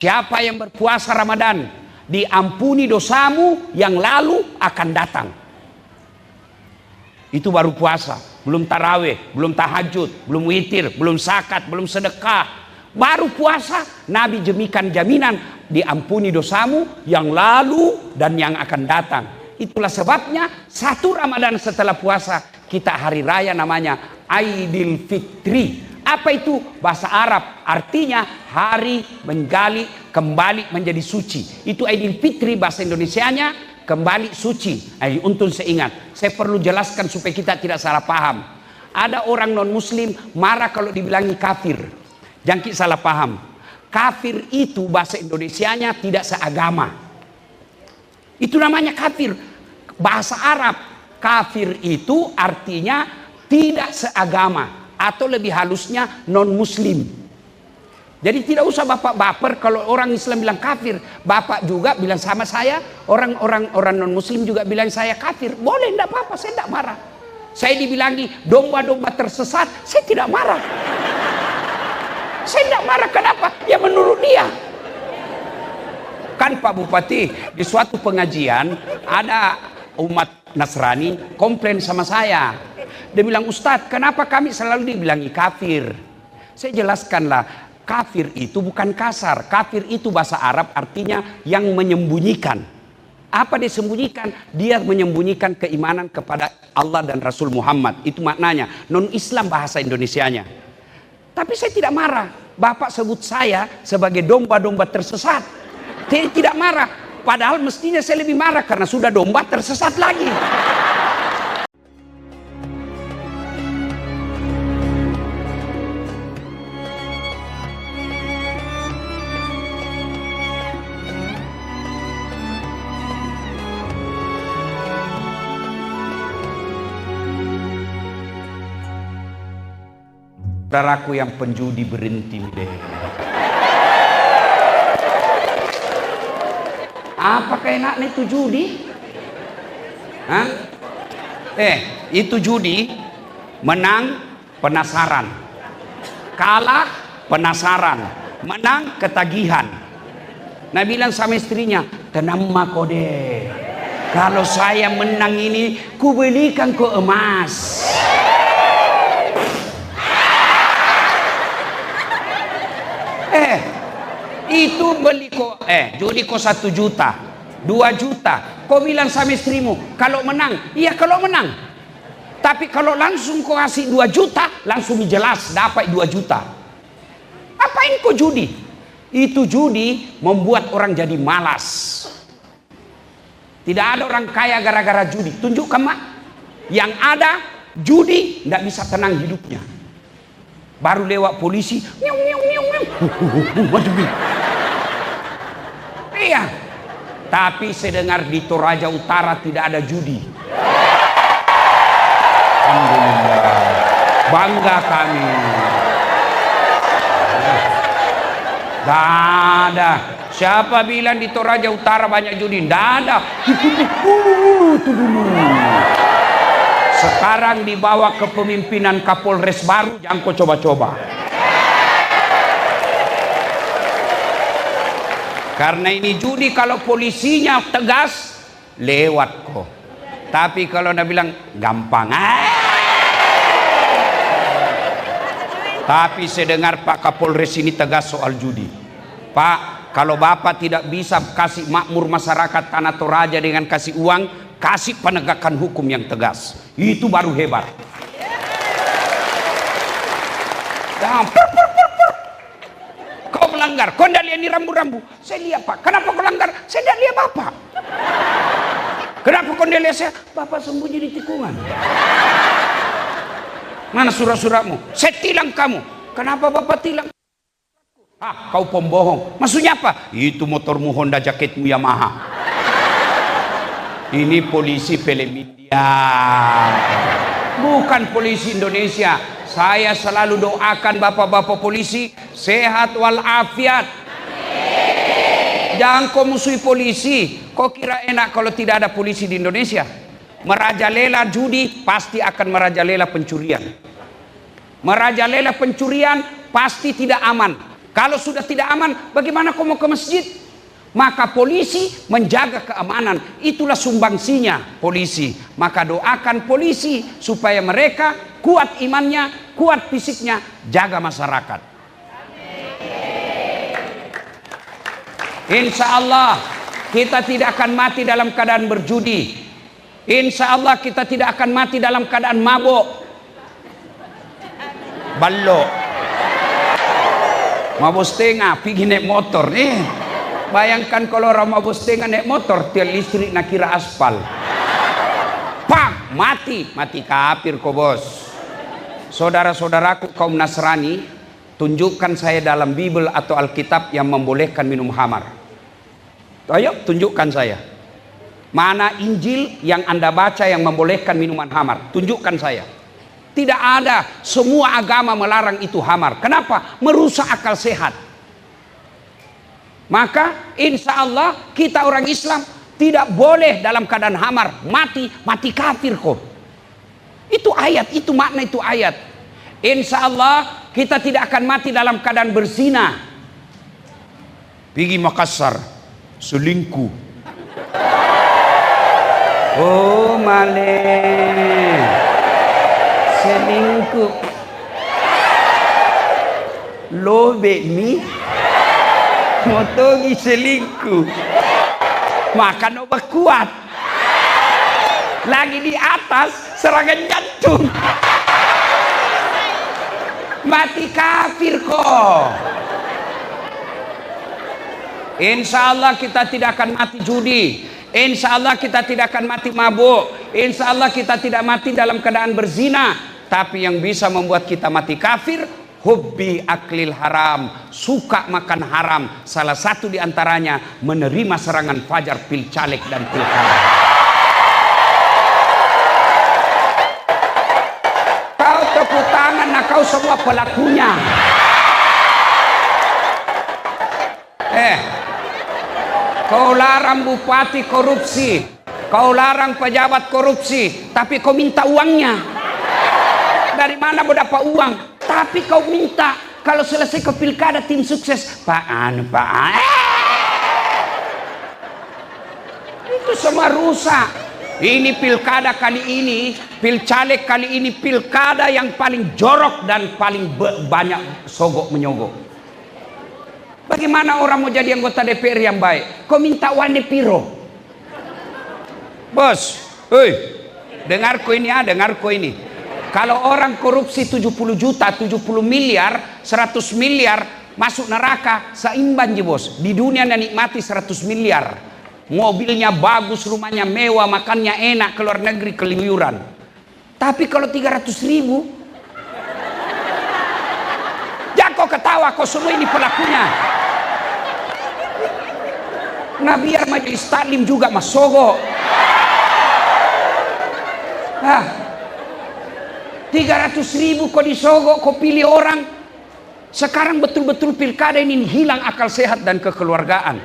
Siapa yang berpuasa Ramadan, diampuni dosamu yang lalu akan datang. Itu baru puasa. Belum tarawih, belum tahajud, belum witir, belum zakat, belum sedekah. Baru puasa, Nabi jemikan jaminan diampuni dosamu yang lalu dan yang akan datang. Itulah sebabnya 1 Ramadan setelah puasa kita hari raya namanya Aidil Fitri. Apa itu? Bahasa Arab artinya hari menggali kembali menjadi suci. Itu Aidil Fitri, bahasa Indonesianya kembali suci. Untuk saya ingat, saya perlu jelaskan supaya kita tidak salah paham. Ada orang non muslim marah kalau dibilangi kafir. Jangan kita salah paham. Kafir itu bahasa Indonesianya tidak seagama. Itu namanya kafir. Bahasa Arab kafir itu artinya tidak seagama, atau lebih halusnya non muslim. Jadi tidak usah Bapak baper kalau orang Islam bilang kafir. Bapak juga bilang sama saya, orang non muslim juga bilang saya kafir. Boleh, tidak apa-apa, saya tidak marah. Saya dibilangi domba-domba tersesat, saya tidak marah. Saya tidak marah, kenapa? Ya menurut dia. Kan Pak Bupati, di suatu pengajian ada umat Nasrani komplain sama saya. Dia bilang, Ustadz, kenapa kami selalu dibilangi kafir? Saya jelaskanlah, kafir itu bukan kasar. Kafir itu bahasa Arab artinya yang menyembunyikan. Apa dia sembunyikan? Dia menyembunyikan keimanan kepada Allah dan Rasul Muhammad. Itu maknanya. Non-Islam bahasa Indonesianya. Tapi saya tidak marah. Bapak sebut saya sebagai domba-domba tersesat. Saya tidak marah. Padahal mestinya saya lebih marah karena sudah domba tersesat lagi. Saudaraku yang penjudi berhenti deh. Apakah enaknya itu judi? Hah? Itu judi. Menang penasaran, kalah penasaran, menang ketagihan. Nah bilang sama istrinya, tenang kode. Kalau saya menang ini, ku belikan ku emas. Itu beli kok judi kok 1 juta 2 juta. Kau bilang sama istrimu kalau menang, iya kalau menang. Tapi kalau langsung kau kasih 2 juta, langsung jelas dapat 2 juta. Apain kau judi? Itu judi membuat orang jadi malas. Tidak ada orang kaya gara-gara judi. Tunjukkan mak. Yang ada judi tidak bisa tenang hidupnya. Baru lewat polisi, nyung nyung nyung nyung. Iya. Tapi saya dengar di Toraja Utara tidak ada judi. Alhamdulillah. Bangga kami. Tidak ada. Siapa bilang di Toraja Utara banyak judi? Tidak ada. Itu dulu. Sekarang dibawa kepemimpinan Kapolres baru, jangan kau coba-coba. Karena ini judi, kalau polisinya tegas, lewat kok. Tapi kalau dia bilang gampang, Tapi saya dengar Pak Kapolres ini tegas soal judi. Pak, kalau Bapak tidak bisa kasih makmur masyarakat Tanah Toraja dengan kasih uang, kasih penegakan hukum yang tegas. Itu baru hebat. Kau melanggar, kau tidak lihat ini rambu-rambu. Saya lihat Pak, kenapa kau langgar? Saya tidak lihat Bapak. Kenapa kau tidak lihat saya? Bapak sembunyi di tikungan. Mana surat-suratmu? Saya tilang kamu. Kenapa Bapak tilang? Kau pembohong. Maksudnya apa? Itu motormu Honda, jaketmu Yamaha. Ini polisi film India, bukan polisi Indonesia. Saya selalu doakan bapak-bapak polisi sehat walafiat. Jangan kau musuhi polisi. Kau kira enak kalau tidak ada polisi di Indonesia? Merajalela judi pasti akan merajalela pencurian. Merajalela pencurian pasti tidak aman. Kalau sudah tidak aman, bagaimana kau mau ke masjid? Maka polisi menjaga keamanan. Itulah sumbangsinya polisi. Maka doakan polisi supaya mereka kuat imannya, kuat fisiknya, jaga masyarakat. Insya Allah kita tidak akan mati dalam keadaan berjudi. Insya Allah kita tidak akan mati dalam keadaan mabuk. Ballo. Mabuk setengah, pergi naik motor nih. Bayangkan kalau orang mabuk setengah naik motor, tiang listrik nak kira aspal. Pak, mati kafir kau bos. Saudara-saudaraku kaum Nasrani, tunjukkan saya dalam Bible atau Alkitab yang membolehkan minum khamar. Ayo tunjukkan saya. Mana Injil yang Anda baca yang membolehkan minuman khamar? Tunjukkan saya. Tidak ada. Semua agama melarang itu khamar. Kenapa? Merusak akal sehat. Maka insya Allah kita orang Islam tidak boleh dalam keadaan khamar. Mati kafir kok. Itu ayat, itu makna itu ayat. Insya Allah kita tidak akan mati dalam keadaan berzina. Pergi Makassar, selingkuh. Oh maleh, selingkuh. Lobe mi, motogi selingkuh. Makan obat kuat. Lagi di atas serangan jantung. Mati kafir kok. Insya Allah kita tidak akan mati judi. Insya Allah kita tidak akan mati mabuk. Insya Allah kita tidak mati dalam keadaan berzina. Tapi yang bisa membuat kita mati kafir, hubbi aklil haram, suka makan haram. Salah satu diantaranya menerima serangan fajar, pil caleg dan pilkada. Kau tepuk tangan, nah kau semua pelakunya. Kau larang bupati korupsi, kau larang pejabat korupsi, tapi kau minta uangnya. Dari mana mau dapat uang? Tapi kau minta. Kalau selesai ke pilkada tim sukses, Pak. Itu semua rusak. Ini pilkada kali ini, pilcaleg kali ini, pilkada yang paling jorok dan paling banyak sogok menyogok. Bagaimana orang mau jadi anggota DPR yang baik? Kau minta wane piro? Bos, dengar ko ini. Kalau orang korupsi 70 juta, 70 miliar, 100 miliar masuk neraka, seimbang je bos. Di dunia nikmati 100 miliar. Mobilnya bagus, rumahnya mewah, makannya enak, keluar negeri keluyuran. Tapi kalau 300 ribu, jangan kau ketawa, kau semua ini pelakunya. Nah biar majelis taklim juga masogo. 300 ribu kau disogok, kau pilih orang. Sekarang betul-betul pilkada ini hilang akal sehat dan kekeluargaan.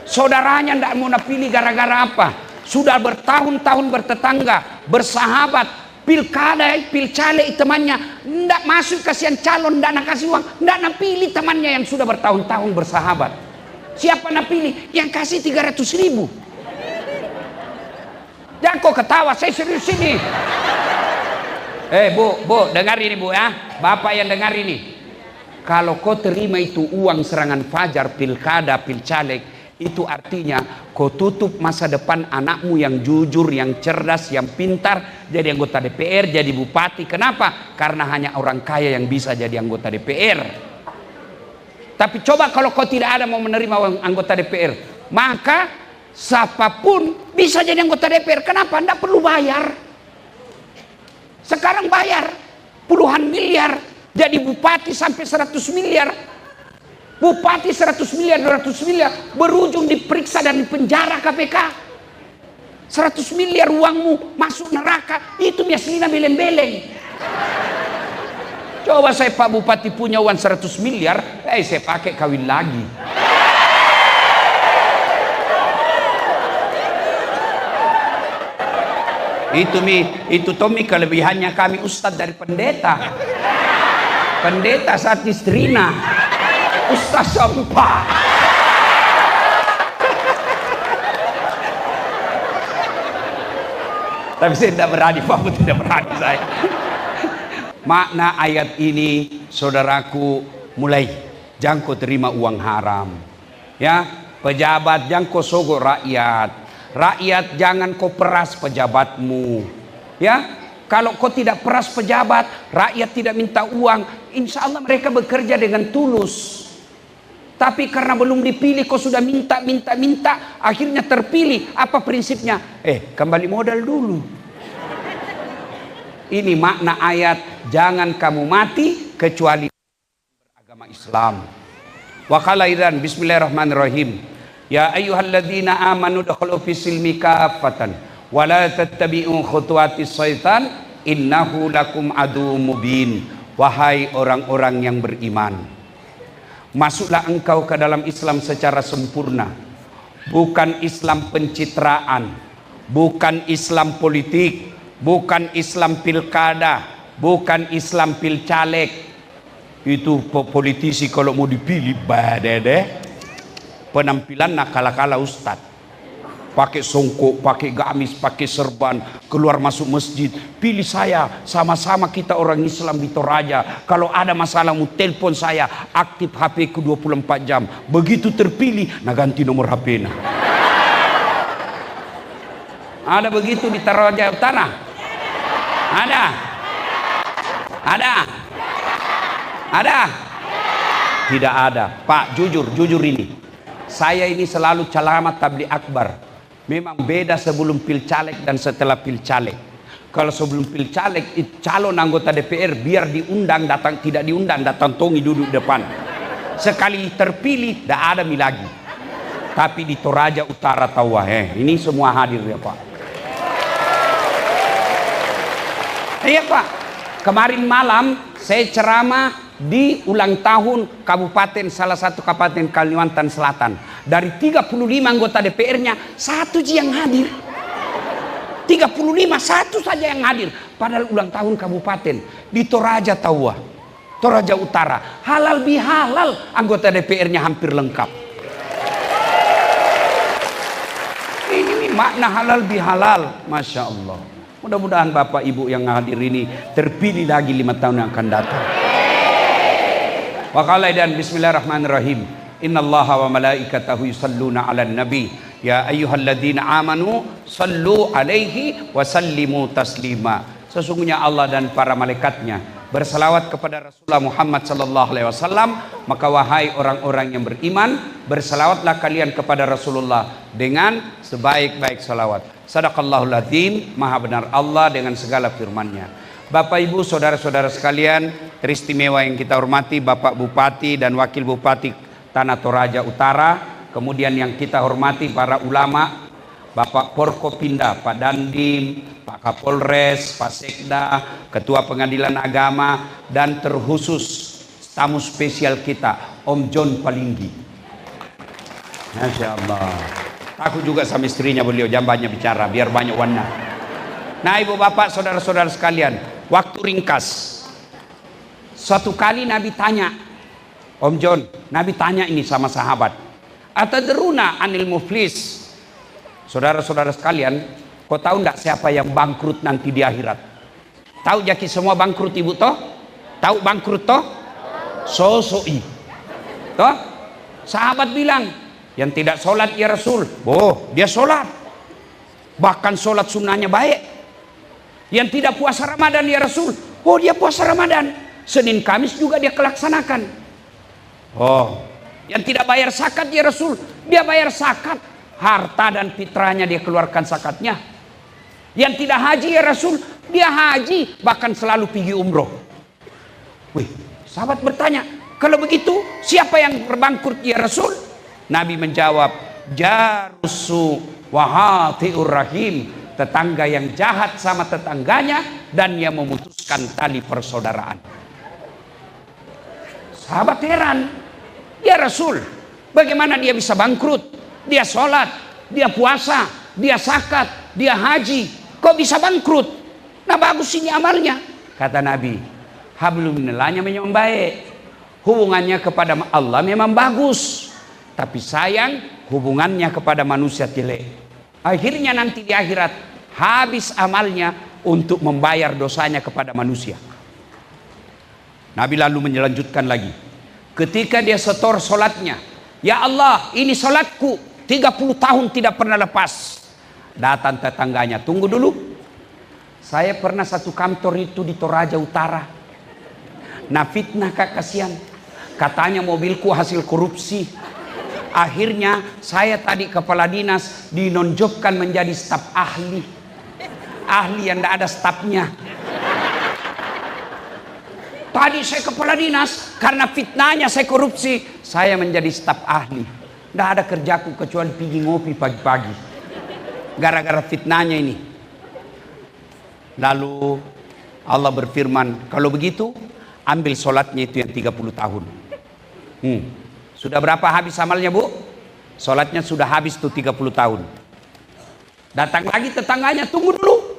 Saudaranya tidak mau pilih gara-gara apa? Sudah bertahun-tahun bertetangga, bersahabat. Pilkada, pilcaleg temannya tidak masuk, kasihan calon, tidak nak kasih uang, tidak nak pilih temannya yang sudah bertahun-tahun bersahabat. Siapa nak pilih? Yang kasih 300 ribu. Jangan kau ketawa, saya serius ini. Bu, dengar ini bu ya. Bapak yang dengar ini. Kalau kau terima itu uang serangan fajar, pilkada, pilcaleg, itu artinya kau tutup masa depan anakmu yang jujur, yang cerdas, yang pintar, jadi anggota DPR, jadi bupati. Kenapa? Karena hanya orang kaya yang bisa jadi anggota DPR. Tapi coba kalau kau tidak ada mau menerima anggota DPR, maka siapapun bisa jadi anggota DPR. Kenapa? Tidak perlu bayar. Sekarang bayar puluhan miliar, jadi bupati sampai 100 miliar. Bupati 100 miliar, 200 miliar, berujung diperiksa dan dipenjara KPK. 100 miliar uangmu masuk neraka, itu biasanya beleng-beleng. Coba saya Pak Bupati punya uang 100 miliar, saya pakai kawin lagi. Itu Tommy kelebihannya kami ustadz dari pendeta. Pendeta saat istrina. Ustaz Sampah. Tapi saya tidak berani, Pak, tidak berani saya. Makna ayat ini, saudaraku, mulai jangan kau terima uang haram. Ya, pejabat jangan kau sogok rakyat. Rakyat jangan kau peras pejabatmu. Ya, kalau kau tidak peras pejabat, rakyat tidak minta uang, insya Allah mereka bekerja dengan tulus. Tapi karena belum dipilih, kau sudah minta, akhirnya terpilih. Apa prinsipnya? Kembali modal dulu. Ini makna ayat, jangan kamu mati kecuali beragama Islam. Wa qala idzan bismillahirrahmanirrahim. Ya ayyuhalladzina amanu dakhulu fis silmi kaffatan wa la tattabi'u khutuwatis syaitan innahu lakum aduwwum mubin. Wahai orang-orang yang beriman, masuklah engkau ke dalam Islam secara sempurna. Bukan Islam pencitraan, bukan Islam politik, bukan Islam pilkada, bukan Islam pilcaleg. Itu politisi kalau mau dipilih badede penampilan nakala-kala ustad, pakai songkok, pakai gamis, pakai serban, keluar masuk masjid. Pilih saya, sama-sama kita orang Islam di Toraja. Kalau ada masalah mau telepon saya, aktif HP ku 24 jam. Begitu terpilih, nah ganti nomor HP nah. Ada begitu di Toraja Utara? Ada? Ada? Ada? Tidak ada. Pak, jujur ini. Saya ini selalu calamat tabligh akbar. Memang beda sebelum pilcaleg dan setelah pilcaleg. Kalau sebelum pilcaleg, calon anggota DPR biar diundang datang, tidak diundang datang tongi duduk depan. Sekali terpilih, tidak ada mi lagi. Tapi di Toraja Utara tahu ini semua hadir ya Pak. Iya Pak. Kemarin malam saya ceramah di ulang tahun kabupaten, salah satu kabupaten Kalimantan Selatan. Dari 35 anggota DPR-nya, satu aja yang hadir. 35, satu saja yang hadir. Padahal ulang tahun kabupaten di Toraja Tawa, Toraja Utara. Halal bihalal anggota DPR-nya hampir lengkap. Ini makna halal bihalal, Masya Allah. Mudah-mudahan Bapak Ibu yang hadir ini terpilih lagi 5 tahun yang akan datang. Wa qala dan bismillahirrahmanirrahim. Innallaha wa malaikatahu yusalluna 'alan nabi. Ya ayyuhalladzina amanu sallu 'alaihi wa sallimu taslima. Sesungguhnya Allah dan para malaikatnya berselawat kepada Rasulullah Muhammad sallallahu alaihi wasallam, maka wahai orang-orang yang beriman, berselawatlah kalian kepada Rasulullah dengan sebaik-baik salawat. Sadaqallahul adzim, maha benar Allah dengan segala firman-Nya. Bapak Ibu saudara-saudara sekalian, teristimewa yang kita hormati Bapak Bupati dan Wakil Bupati Tanah Toraja Utara, kemudian yang kita hormati para ulama, Bapak Porkopinda, Pak Dandim, Pak Kapolres, Pak Sekda, Ketua Pengadilan Agama, dan terkhusus tamu spesial kita, Om John Palinggi. Masya Allah. Aku juga sama istrinya beliau, jangan banyak bicara, biar banyak warna. Nah ibu bapak saudara-saudara sekalian, waktu ringkas. Suatu kali Nabi tanya, Om John, Nabi tanya ini sama sahabat, atadruna anil muflis. Saudara-saudara sekalian, kau tahu enggak siapa yang bangkrut nanti di akhirat? Tahu jaki semua bangkrut ibu toh? Tahu bangkrut toh? Sosoi. Toh? Sahabat bilang, yang tidak sholat ya Rasul. Oh, dia sholat. Bahkan sholat sunnahnya baik. Yang tidak puasa Ramadan ya Rasul. Oh, dia puasa Ramadan. Senin Kamis juga dia kelaksanakan. Oh, yang tidak bayar zakat ya Rasul. Dia bayar zakat. Harta dan fitrahnya dia keluarkan zakatnya. Yang tidak haji ya Rasul. Dia haji. Bahkan selalu pergi umroh. Wih, sahabat bertanya, kalau begitu siapa yang berbangkrut ya Rasul? Nabi menjawab, jarusu wahatiur rahim, tetangga yang jahat sama tetangganya dan yang memutuskan tali persaudaraan. Sahabat heran, ya Rasul, bagaimana dia bisa bangkrut? Dia sholat, dia puasa, dia zakat, dia haji, kok bisa bangkrut? Nah bagus ini amalnya. Kata Nabi, hablum minallahnya memang baik. hubungannya kepada Allah memang bagus, tapi sayang hubungannya kepada manusia jelek. Akhirnya nanti di akhirat habis amalnya untuk membayar dosanya kepada manusia. Nabi lalu melanjutkan lagi, ketika dia setor solatnya, ya Allah ini solatku 30 tahun tidak pernah lepas. Datang tetangganya, tunggu dulu, saya pernah satu kantor itu di Toraja Utara. Nah fitnah kak, kasihan, katanya mobilku hasil korupsi. Akhirnya saya tadi kepala dinas dinonjokkan menjadi staf ahli. Ahli yang tidak ada stafnya. Tadi saya kepala dinas, karena fitnahnya saya korupsi, saya menjadi staf ahli. Tidak ada kerjaku kecuali pergi ngopi pagi-pagi. Gara-gara fitnahnya ini. Lalu Allah berfirman, kalau begitu ambil solatnya itu yang 30 tahun. Sudah berapa habis amalnya bu? Solatnya sudah habis tuh 30 tahun. Datang lagi tetangganya, tunggu dulu.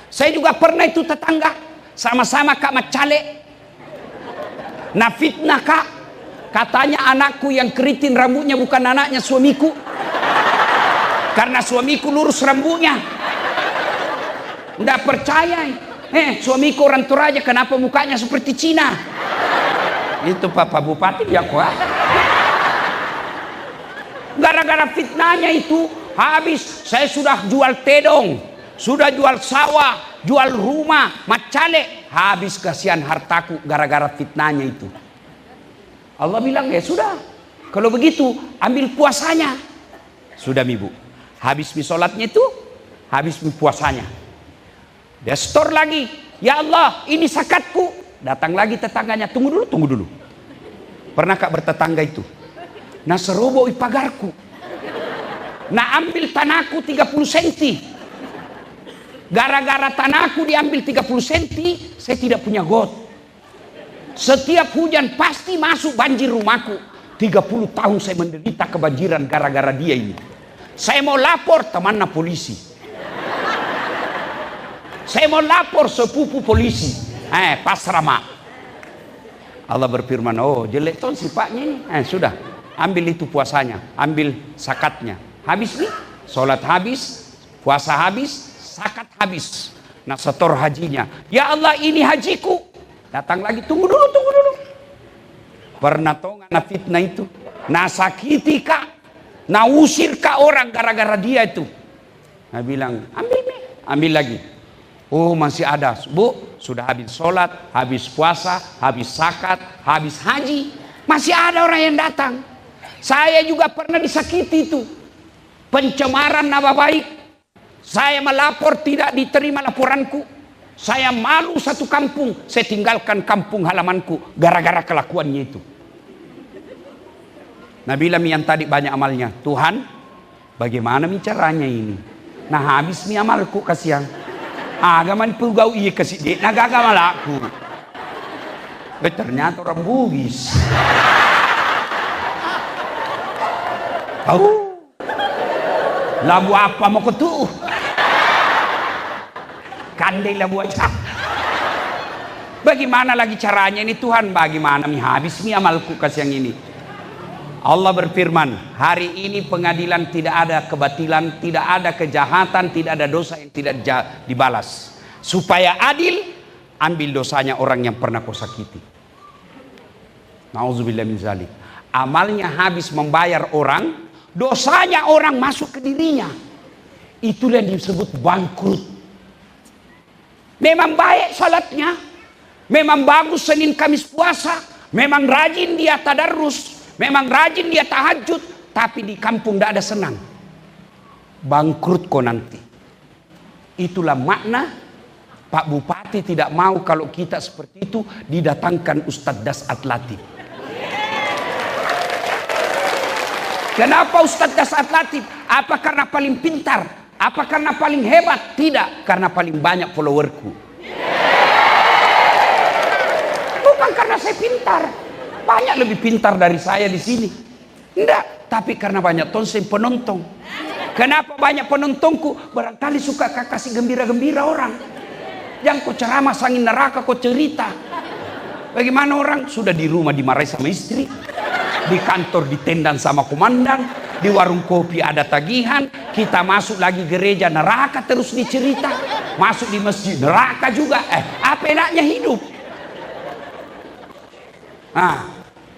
Saya juga pernah itu tetangga, sama-sama kak macale. Nah fitnah kak, katanya anakku yang keriting rambutnya bukan anaknya suamiku, karena suamiku lurus rambutnya. Nggak percaya, suamiku orang Toraja, kenapa mukanya seperti Cina? Itu Pak Bupati ya kuat. Gara-gara fitnahnya itu habis. Saya sudah jual tedong, sudah jual sawah, jual rumah, macale, habis kasihan hartaku gara-gara fitnahnya itu. Allah bilang, ya sudah, kalau begitu ambil puasanya. Sudah ibu, habis mi sholatnya itu, habis mi puasanya. Dia store lagi, ya Allah ini zakatku. Datang lagi tetangganya, tunggu dulu. Pernah kak bertetangga itu? Nah seroboi pagarku, nah ambil tanahku 30 cm. Gara-gara tanahku diambil 30 cm, saya tidak punya got. Setiap hujan pasti masuk banjir rumahku. 30 tahun saya menderita kebanjiran gara-gara dia ini. Saya mau lapor temannya polisi. Saya mau lapor sepupu polisi. Pasrama. Allah berfirman, oh jelek tuh sifatnya ini. Sudah, ambil itu puasanya, ambil zakatnya. Habis nih, sholat habis, puasa habis, zakat habis. Nah setor hajinya, ya Allah ini hajiku. Datang lagi, tunggu dulu. Pernah tahu nggak fitnah itu? Nah sakiti kak, nah usir kak orang gara-gara dia itu. Nah bilang, ambil lagi. Oh masih ada, bu, sudah habis sholat, habis puasa, habis zakat, habis haji, masih ada orang yang datang. Saya juga pernah disakiti itu, pencemaran nama baik. Saya melapor, tidak diterima laporanku. Saya malu satu kampung, saya tinggalkan kampung halamanku gara-gara kelakuannya itu. Nabi bilang yang tadi banyak amalnya, Tuhan bagaimana caranya ini? Nah habis mi amalku kasihan. Agaman pugau iya kasih dia nagaga malaku. Ternyata orang Bugis. Tahu? Labu apa mau ketuh? Kandai labu aja. Bagaimana lagi caranya ini Tuhan? Bagaimana mi habis mi amalku kasih yang ini? Allah berfirman, hari ini pengadilan tidak ada kebatilan, tidak ada kejahatan, tidak ada dosa yang tidak dibalas. Supaya adil, ambil dosanya orang yang pernah kau sakiti. Nauzubillah min zalik. Amalnya habis membayar orang, dosanya orang masuk ke dirinya. Itulah yang disebut bangkrut. Memang baik salatnya, memang bagus Senin Kamis puasa, memang rajin dia tadarus, memang rajin dia tahajud, tapi di kampung tidak ada senang. Bangkrut kok nanti. Itulah makna Pak Bupati tidak mau kalau kita seperti itu didatangkan Ustadz Dasat Latif. Kenapa Ustadz Dasat Latif? Apa karena paling pintar? Apa karena paling hebat? Tidak, karena paling banyak followerku. Bukan karena saya pintar. Banyak lebih pintar dari saya di sini. Enggak, tapi karena banyak tonsen penonton. Kenapa banyak penontonku? Barangkali suka kasih gembira-gembira orang. Yang kau ceramah sangin neraka kau cerita. Bagaimana orang sudah di rumah dimarahi sama istri, di kantor ditendang sama komandan, di warung kopi ada tagihan, kita masuk lagi gereja neraka terus dicerita, masuk di masjid neraka juga. Apa enaknya hidup? Nah,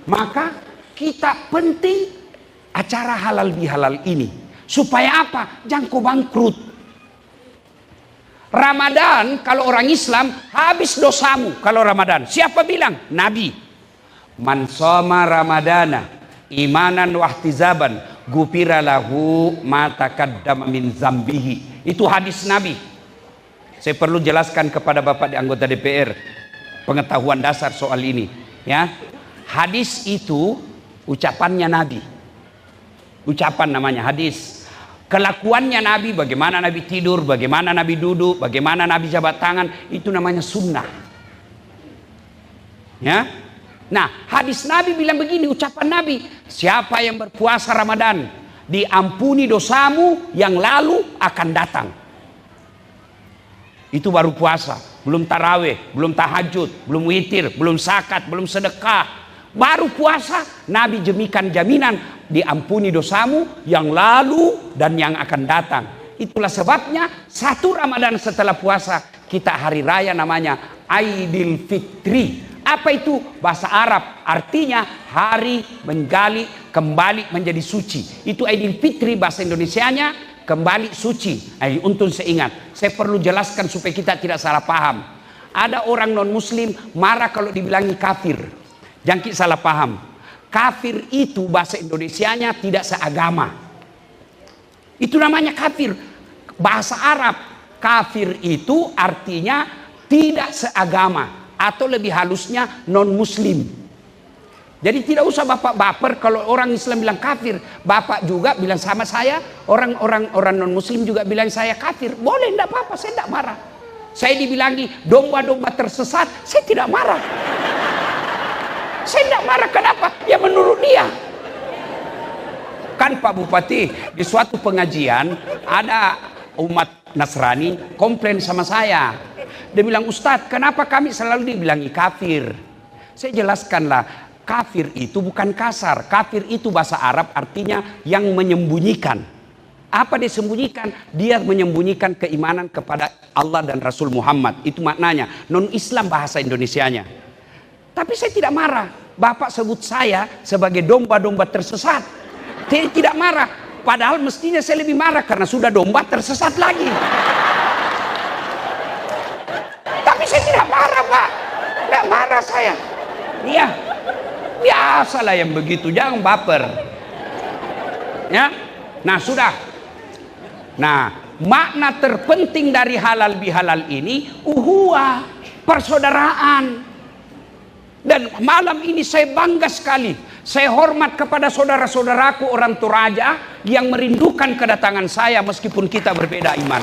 maka kita penting acara halal bihalal ini supaya apa? Jangan kau bangkrut. Ramadan kalau orang Islam habis dosamu kalau Ramadan. Siapa bilang? Nabi. Man shoma ramadana imanan wahtizaban gufira lahu ma taqaddama min zambihi. Itu hadis Nabi. Saya perlu jelaskan kepada Bapak di anggota DPR pengetahuan dasar soal ini, ya. Hadis itu ucapannya Nabi. Ucapan namanya hadis. Kelakuannya Nabi, bagaimana Nabi tidur, bagaimana Nabi duduk, bagaimana Nabi jabat tangan, itu namanya sunnah. Ya. Nah, hadis Nabi bilang begini, ucapan Nabi, siapa yang berpuasa Ramadan, diampuni dosamu yang lalu akan datang. Itu baru puasa, belum taraweh, belum tahajud, belum witir, belum zakat, belum sedekah. Baru puasa, Nabi jemikan jaminan diampuni dosamu yang lalu dan yang akan datang. Itulah sebabnya satu Ramadan setelah puasa kita hari raya namanya Aidil Fitri. Apa itu? Bahasa Arab artinya hari menggali kembali menjadi suci. Itu Aidil Fitri, bahasa Indonesianya kembali suci. Untuk saya ingat, saya perlu jelaskan supaya kita tidak salah paham. Ada orang non muslim marah kalau dibilangi kafir. Jangan kita salah paham. Kafir itu bahasa Indonesianya tidak seagama. Itu namanya kafir. Bahasa Arab kafir itu artinya tidak seagama, atau lebih halusnya non muslim. Jadi tidak usah Bapak baper kalau orang Islam bilang kafir. Bapak juga bilang sama saya, orang non muslim juga bilang saya kafir. Boleh, tidak apa-apa, saya tidak marah. Saya dibilangi domba-domba tersesat, saya tidak marah. Saya tidak marah, kenapa? Ya menurut dia. Kan Pak Bupati, di suatu pengajian ada umat Nasrani komplain sama saya. Dia bilang, Ustadz, kenapa kami selalu dibilangi kafir? Saya jelaskanlah, kafir itu bukan kasar. Kafir itu bahasa Arab artinya yang menyembunyikan. Apa dia sembunyikan? Dia menyembunyikan keimanan kepada Allah dan Rasul Muhammad. Itu maknanya. Non-Islam bahasa Indonesianya. Tapi saya tidak marah. Bapak sebut saya sebagai domba-domba tersesat. Saya tidak marah. Padahal mestinya saya lebih marah karena sudah domba tersesat lagi. Tapi saya tidak marah, Pak. Tidak marah saya. Iya. Biasalah yang begitu. Jangan baper. Ya. Nah, sudah. Nah, makna terpenting dari halal bihalal ini uhuwah, persaudaraan. Dan malam ini saya bangga sekali. Saya hormat kepada saudara-saudaraku orang Toraja yang merindukan kedatangan saya meskipun kita berbeda iman.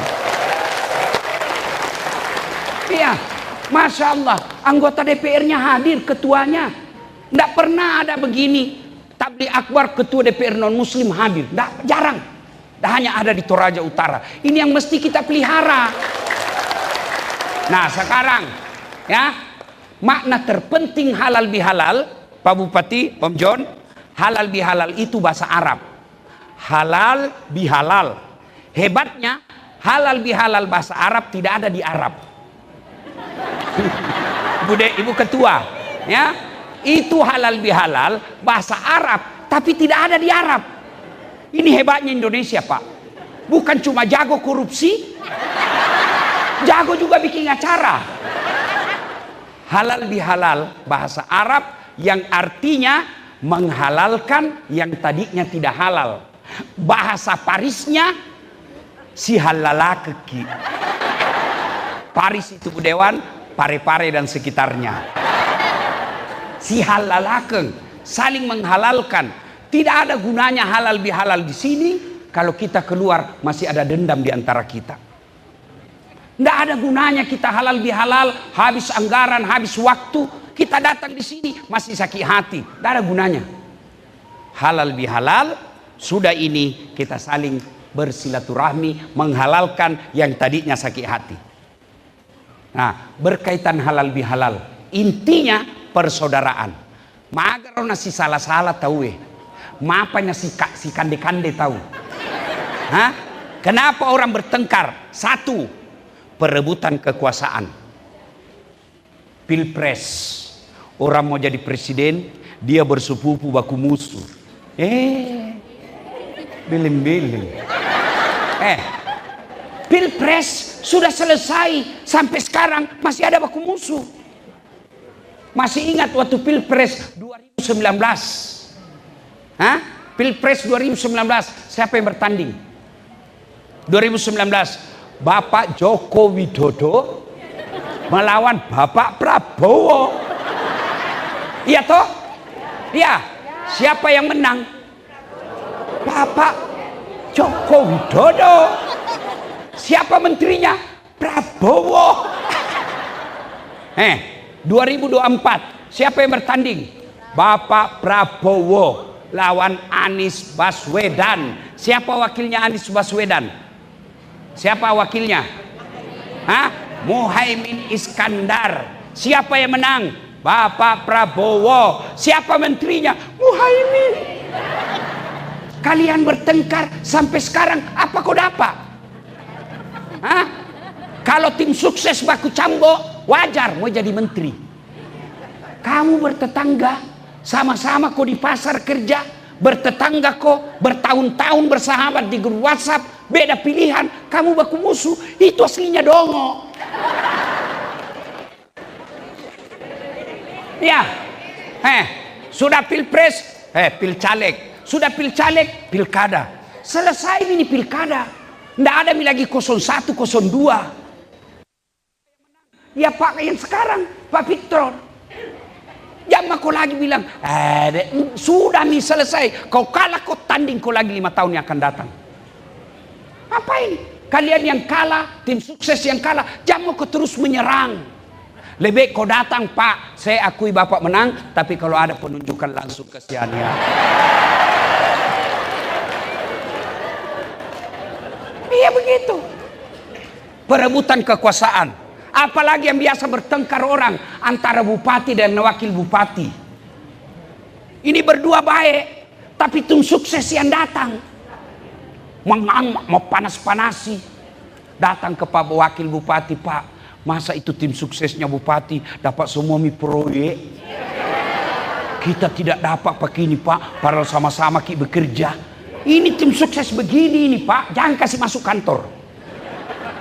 Iya, Masya Allah, anggota DPR-nya hadir, ketuanya. Tidak pernah ada begini. Tabligh Akbar ketua DPR non-muslim hadir. Jarang. Hanya ada di Toraja Utara. Ini yang mesti kita pelihara. Nah sekarang, ya, makna terpenting halal bihalal, Pak Bupati, Om John, halal bihalal itu bahasa Arab. Halal bihalal. Hebatnya, halal bihalal bahasa Arab tidak ada di Arab. Ibu Ketua, ya, itu halal bihalal bahasa Arab, tapi tidak ada di Arab. Ini hebatnya Indonesia, Pak. Bukan cuma jago korupsi, jago juga bikin acara. Halal bihalal bahasa Arab yang artinya menghalalkan yang tadinya tidak halal. Bahasa Parisnya si halalakeki. Paris itu Budewan, Pare-Pare dan sekitarnya. Si halalakeng, saling menghalalkan. Tidak ada gunanya halal bihalal di sini kalau kita keluar masih ada dendam di antara kita. Tidak ada gunanya kita halal bihalal, habis anggaran, habis waktu, kita datang di sini masih sakit hati. Tidak ada gunanya. Halal bihalal, sudah ini kita saling bersilaturahmi, menghalalkan yang tadinya sakit hati. Nah, berkaitan halal bihalal, intinya persaudaraan. Magar nasi salah-salah tahu Mapanya si kande-kande tahu. Hah? Kenapa orang bertengkar? Satu, perebutan kekuasaan. Pilpres. Orang mau jadi presiden, dia bersepupu baku musuh. Beling-beling. Pilpres sudah selesai, sampai sekarang masih ada baku musuh. Masih ingat waktu Pilpres 2019? Hah? Pilpres 2019, siapa yang bertanding? 2019, Bapak Joko Widodo melawan Bapak Prabowo. Iya toh? Iya. Siapa yang menang? Bapak Joko Widodo. Siapa menterinya? Prabowo. 2024, siapa yang bertanding? Bapak Prabowo lawan Anies Baswedan. Siapa wakilnya Anies Baswedan? Siapa wakilnya? Muhaimin Iskandar. Siapa yang menang? Bapak Prabowo. Siapa menterinya? Muhaimin. Kalian bertengkar sampai sekarang, apa kau dapat? Kalau tim sukses baku cambo, wajar mau jadi menteri. Kamu bertetangga, sama-sama kok di pasar kerja, bertetangga kok, bertahun-tahun bersahabat di grup WhatsApp, beda pilihan, kamu baku musuh, itu aslinya dongo. Ya, sudah pilpres, pilcaleg, sudah pilcaleg, pilkada, selesai ini pilkada, ndak ada lagi 01, 02. Ya Pak yang sekarang, Pak Victor. Jangan kau lagi bilang, sudah nih selesai. Kau kalah, kau tanding kau lagi 5 tahun yang akan datang. Ngapain? Kalian yang kalah, tim sukses yang kalah, jangan kau terus menyerang. Lebih kau datang, Pak, saya akui Bapak menang, tapi kalau ada penunjukan langsung kesian ya. Iya begitu. Perebutan kekuasaan. Apalagi yang biasa bertengkar orang antara bupati dan wakil bupati. Ini berdua baik, tapi tim sukses yang datang mau panas-panasi, datang ke Pak Wakil Bupati, Pak, masa itu tim suksesnya bupati dapat semua proyek, kita tidak dapat pakai ini Pak, padahal sama-sama kita bekerja. Ini tim sukses begini ini Pak, jangan kasih masuk kantor,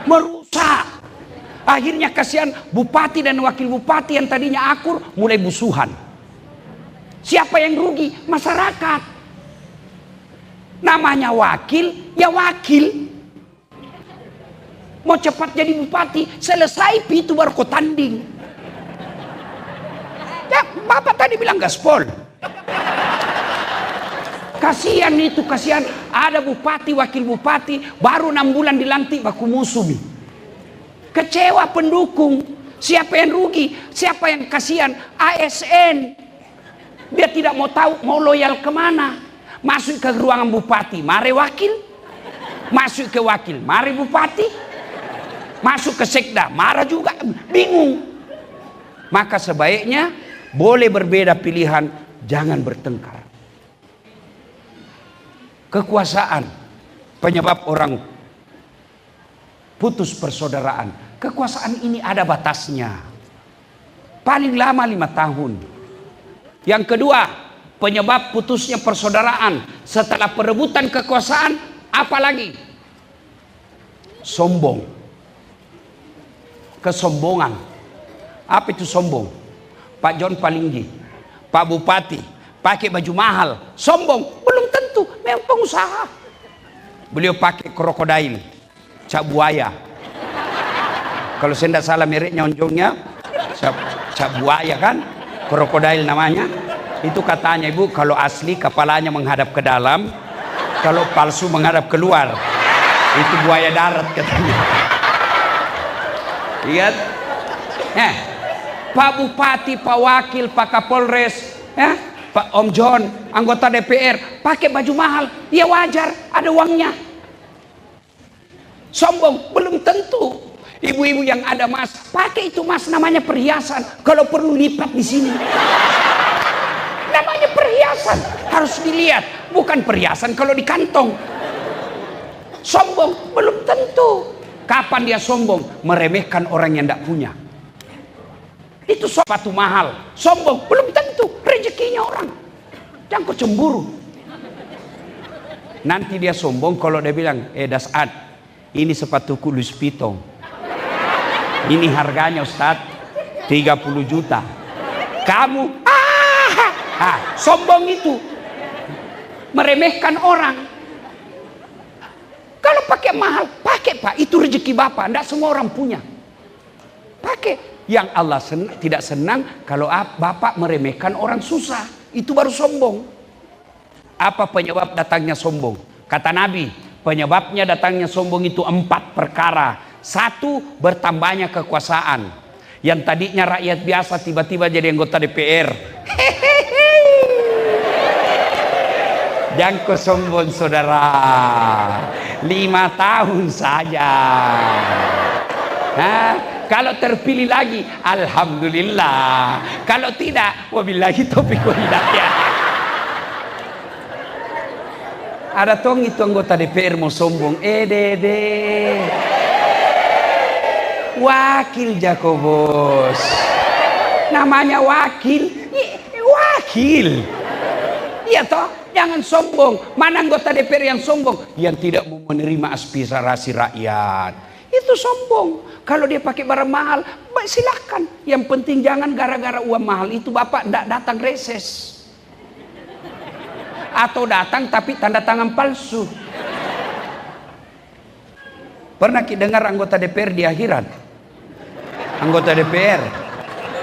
merusak. Akhirnya kasihan bupati dan wakil bupati yang tadinya akur mulai busuhan. Siapa yang rugi? Masyarakat. Namanya wakil, ya wakil. Mau cepat jadi bupati, selesai itu baru kau tanding. Ya, Bapak tadi bilang gaspol. Kasihan itu, kasihan. Ada bupati, wakil bupati, baru 6 bulan dilantik baku musuh nih. Kecewa pendukung. Siapa yang rugi? Siapa yang kasihan? ASN. Dia tidak mau tahu mau loyal kemana. Masuk ke ruangan bupati, mari wakil. Masuk ke wakil, mari bupati. Masuk ke sekda, marah juga. Bingung. Maka sebaiknya boleh berbeda pilihan, jangan bertengkar. Kekuasaan penyebab orang putus persaudaraan. Kekuasaan ini ada batasnya. Paling lama 5 tahun. Yang kedua, penyebab putusnya persaudaraan setelah perebutan kekuasaan, apa lagi? Sombong. Kesombongan. Apa itu sombong? Pak John Palinggi, Pak Bupati, pakai baju mahal, sombong? Belum tentu, memang pengusaha. Beliau pakai krokodil, cap buaya. Kalau saya tidak salah mereknya onjongnya cap buaya kan, krokodil namanya. Itu katanya ibu, kalau asli kepalanya menghadap ke dalam, kalau palsu menghadap keluar. Itu buaya darat katanya. Lihat, Pak Bupati, Pak Wakil, Pak Kapolres, Pak Om John, anggota DPR, pakai baju mahal, ya wajar, ada uangnya. Sombong? Belum tentu. Ibu-ibu yang ada emas, pakai itu emas, namanya perhiasan. Kalau perlu lipat di sini. Namanya perhiasan, harus dilihat. Bukan perhiasan kalau di kantong. Sombong belum tentu. Kapan dia sombong? Meremehkan orang yang tidak punya. Itu sepatu mahal. Sombong belum tentu rezekinya orang. Jangan kau cemburu. Nanti dia sombong kalau dia bilang, Dasad, ini sepatuku Louis Vuitton. Ini harganya Ustaz 30 juta. Kamu sombong itu meremehkan orang. Kalau pakai mahal, pakai Pak, itu rezeki Bapak, tidak semua orang punya. Pakai. Yang Allah tidak senang kalau Bapak meremehkan orang susah. Itu baru sombong. Apa penyebab datangnya sombong? Kata Nabi, penyebabnya datangnya sombong itu 4 perkara. 1, bertambahnya kekuasaan. Yang tadinya rakyat biasa tiba-tiba jadi anggota DPR. Jangan kau sombong saudara. 5 tahun saja. Kalau terpilih lagi, alhamdulillah. Kalau tidak, wabillahi taufiq wal hidayah. Ada tong itu anggota DPR mau sombong. Dede. Wakil Jakobos. Namanya wakil. Wakil. Iya toh, jangan sombong. Mana anggota DPR yang sombong? Yang tidak mau menerima aspirasi rakyat. Itu sombong. Kalau dia pakai barang mahal, silahkan. Yang penting jangan gara-gara uang mahal itu Bapak tidak datang reses. Atau datang tapi tanda tangan palsu. Pernah kita dengar anggota DPR di akhirat? Anggota DPR.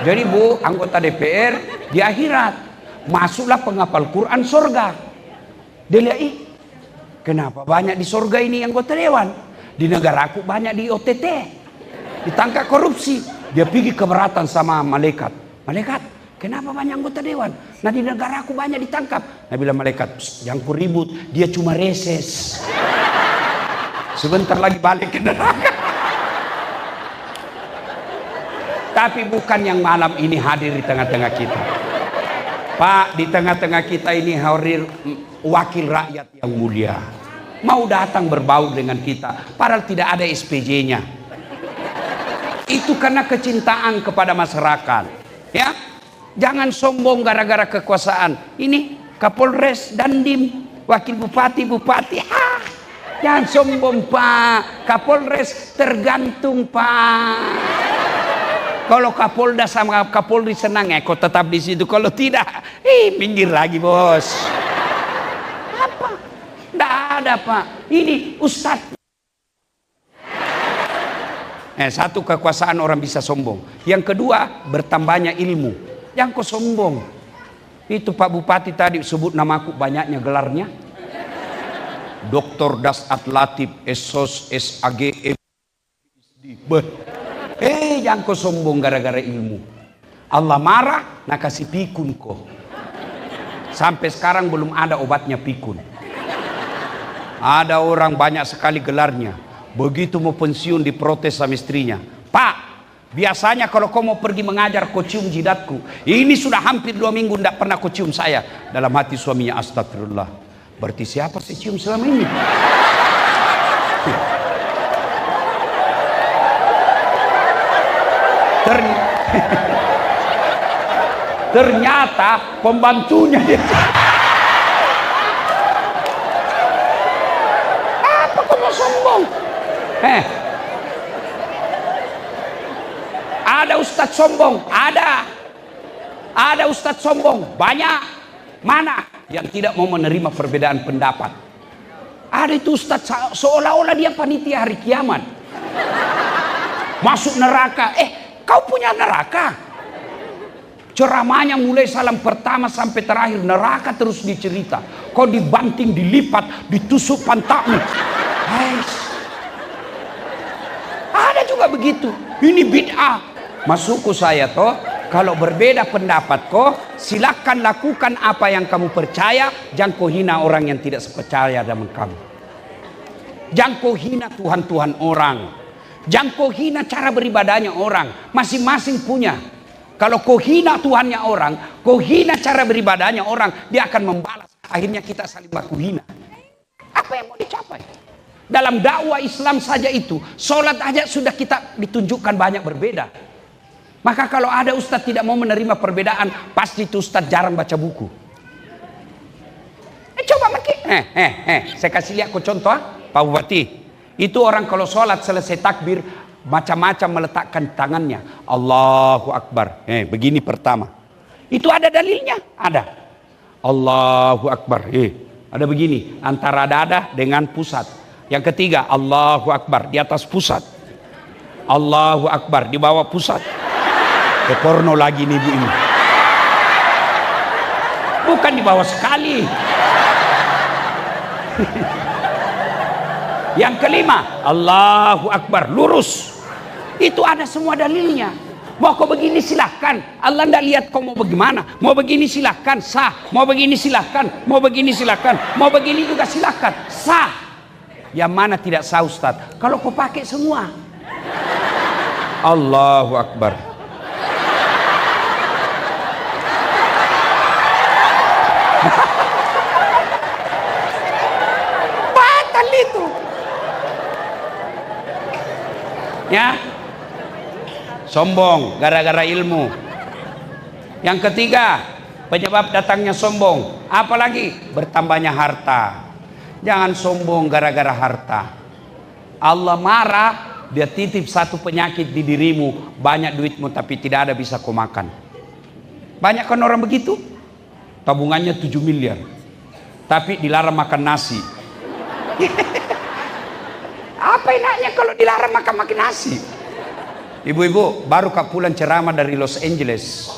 Jadi Bu, anggota DPR di akhirat. Masuklah penghafal Quran surga. Dia lihat, kenapa banyak di surga ini anggota dewan? Di negaraku banyak di OTT. Ditangkap korupsi. Dia pergi keberatan sama malaikat. Malaikat, kenapa banyak anggota dewan? Nah di negaraku banyak ditangkap. Nah bilang malaikat, jangan ku ribut, dia cuma reses. Sebentar lagi balik ke neraka. Tapi bukan yang malam ini hadir di tengah-tengah kita. Pak, di tengah-tengah kita ini hadir wakil rakyat yang mulia. Mau datang berbaur dengan kita, padahal tidak ada SPJ-nya. Itu karena kecintaan kepada masyarakat. Ya, jangan sombong gara-gara kekuasaan. Ini Kapolres, Dandim, wakil bupati. Jangan sombong Pak. Kapolres tergantung Pak. Kalau Kapolda sama Kapolri senang ya, kau tetap di situ. Kalau tidak, minggir lagi bos. Apa? Tidak ada Pak. Ini Ustadz. Satu, kekuasaan orang bisa sombong. Yang kedua, bertambahnya ilmu. Yang kau sombong. Itu Pak Bupati tadi sebut namaku, banyaknya gelarnya. Dr. Dasat Latif, SOS, SAG, jangan kau sombong gara-gara ilmu. Allah marah, nak kasih pikun kau. Sampai sekarang belum ada obatnya pikun. Ada orang banyak sekali gelarnya. Begitu mau pensiun diprotes sama istrinya. Pak, biasanya kalau kau mau pergi mengajar kau cium jidatku. Ini sudah hampir 2 minggu tidak pernah kau cium saya. Dalam hati suaminya, astagfirullah. Berarti siapa sih cium selama ini? Ternyata pembantunya dia. Apa kau mau sombong? Ada ustadz sombong, ada ustadz sombong, banyak. Mana yang tidak mau menerima perbedaan pendapat? Ada itu ustadz seolah-olah dia panitia hari kiamat. Masuk neraka. Kau punya neraka? Ceramahnya mulai salam pertama sampai terakhir neraka terus dicerita. Kau dibanting, dilipat, ditusuk pantatmu. Ada juga begitu. Ini bid'ah. Masukku saya toh, kalau berbeda pendapat kau, silakan lakukan apa yang kamu percaya. Jangan kau hina orang yang tidak sepercaya dengan kamu. Jangan kau hina Tuhan-Tuhan orang. Jangan kau hina cara beribadahnya orang. Masing-masing punya. Kalau kau hina Tuhannya orang, kau hina cara beribadahnya orang, dia akan membalas. Akhirnya kita saling baku hina. Apa yang mau dicapai? Dalam dakwah Islam saja itu, sholat aja sudah kita ditunjukkan banyak berbeda. Maka kalau ada ustadz tidak mau menerima perbedaan, pasti itu ustadz jarang baca buku. Coba makin. Saya kasih lihat kau contoh, Pak Bupati. Itu orang kalau sholat selesai takbir, macam-macam meletakkan tangannya. Allahu Akbar. Begini pertama. Itu ada dalilnya? Ada. Allahu Akbar. Ada begini. Antara dada dengan pusat. Yang ketiga, Allahu Akbar. Di atas pusat. Allahu Akbar. Di bawah pusat. Ke porno lagi nih bu ini. Bukan di bawah sekali. Yang kelima, Allahu Akbar. Lurus. Itu ada semua dalilnya. Mau kau begini silahkan. Allah tidak lihat kau mau bagaimana. Mau begini silahkan, sah. Mau begini silahkan. Mau begini silahkan. Mau begini juga silahkan, sah. Yang mana tidak sah Ustaz? Kalau kau pakai semua. Allahu Akbar. Batal itu. Ya. Sombong gara-gara ilmu. Yang ketiga, penyebab datangnya sombong, apalagi bertambahnya harta. Jangan sombong gara-gara harta. Allah marah, dia titip satu penyakit di dirimu, banyak duitmu tapi tidak ada bisa kau makan. Banyak kan orang begitu? Tabungannya 7 miliar. Tapi dilarang makan nasi. Apa enaknya kalau dilarang makan nasi? Ibu-ibu, baru kak pulang ceramah dari Los Angeles.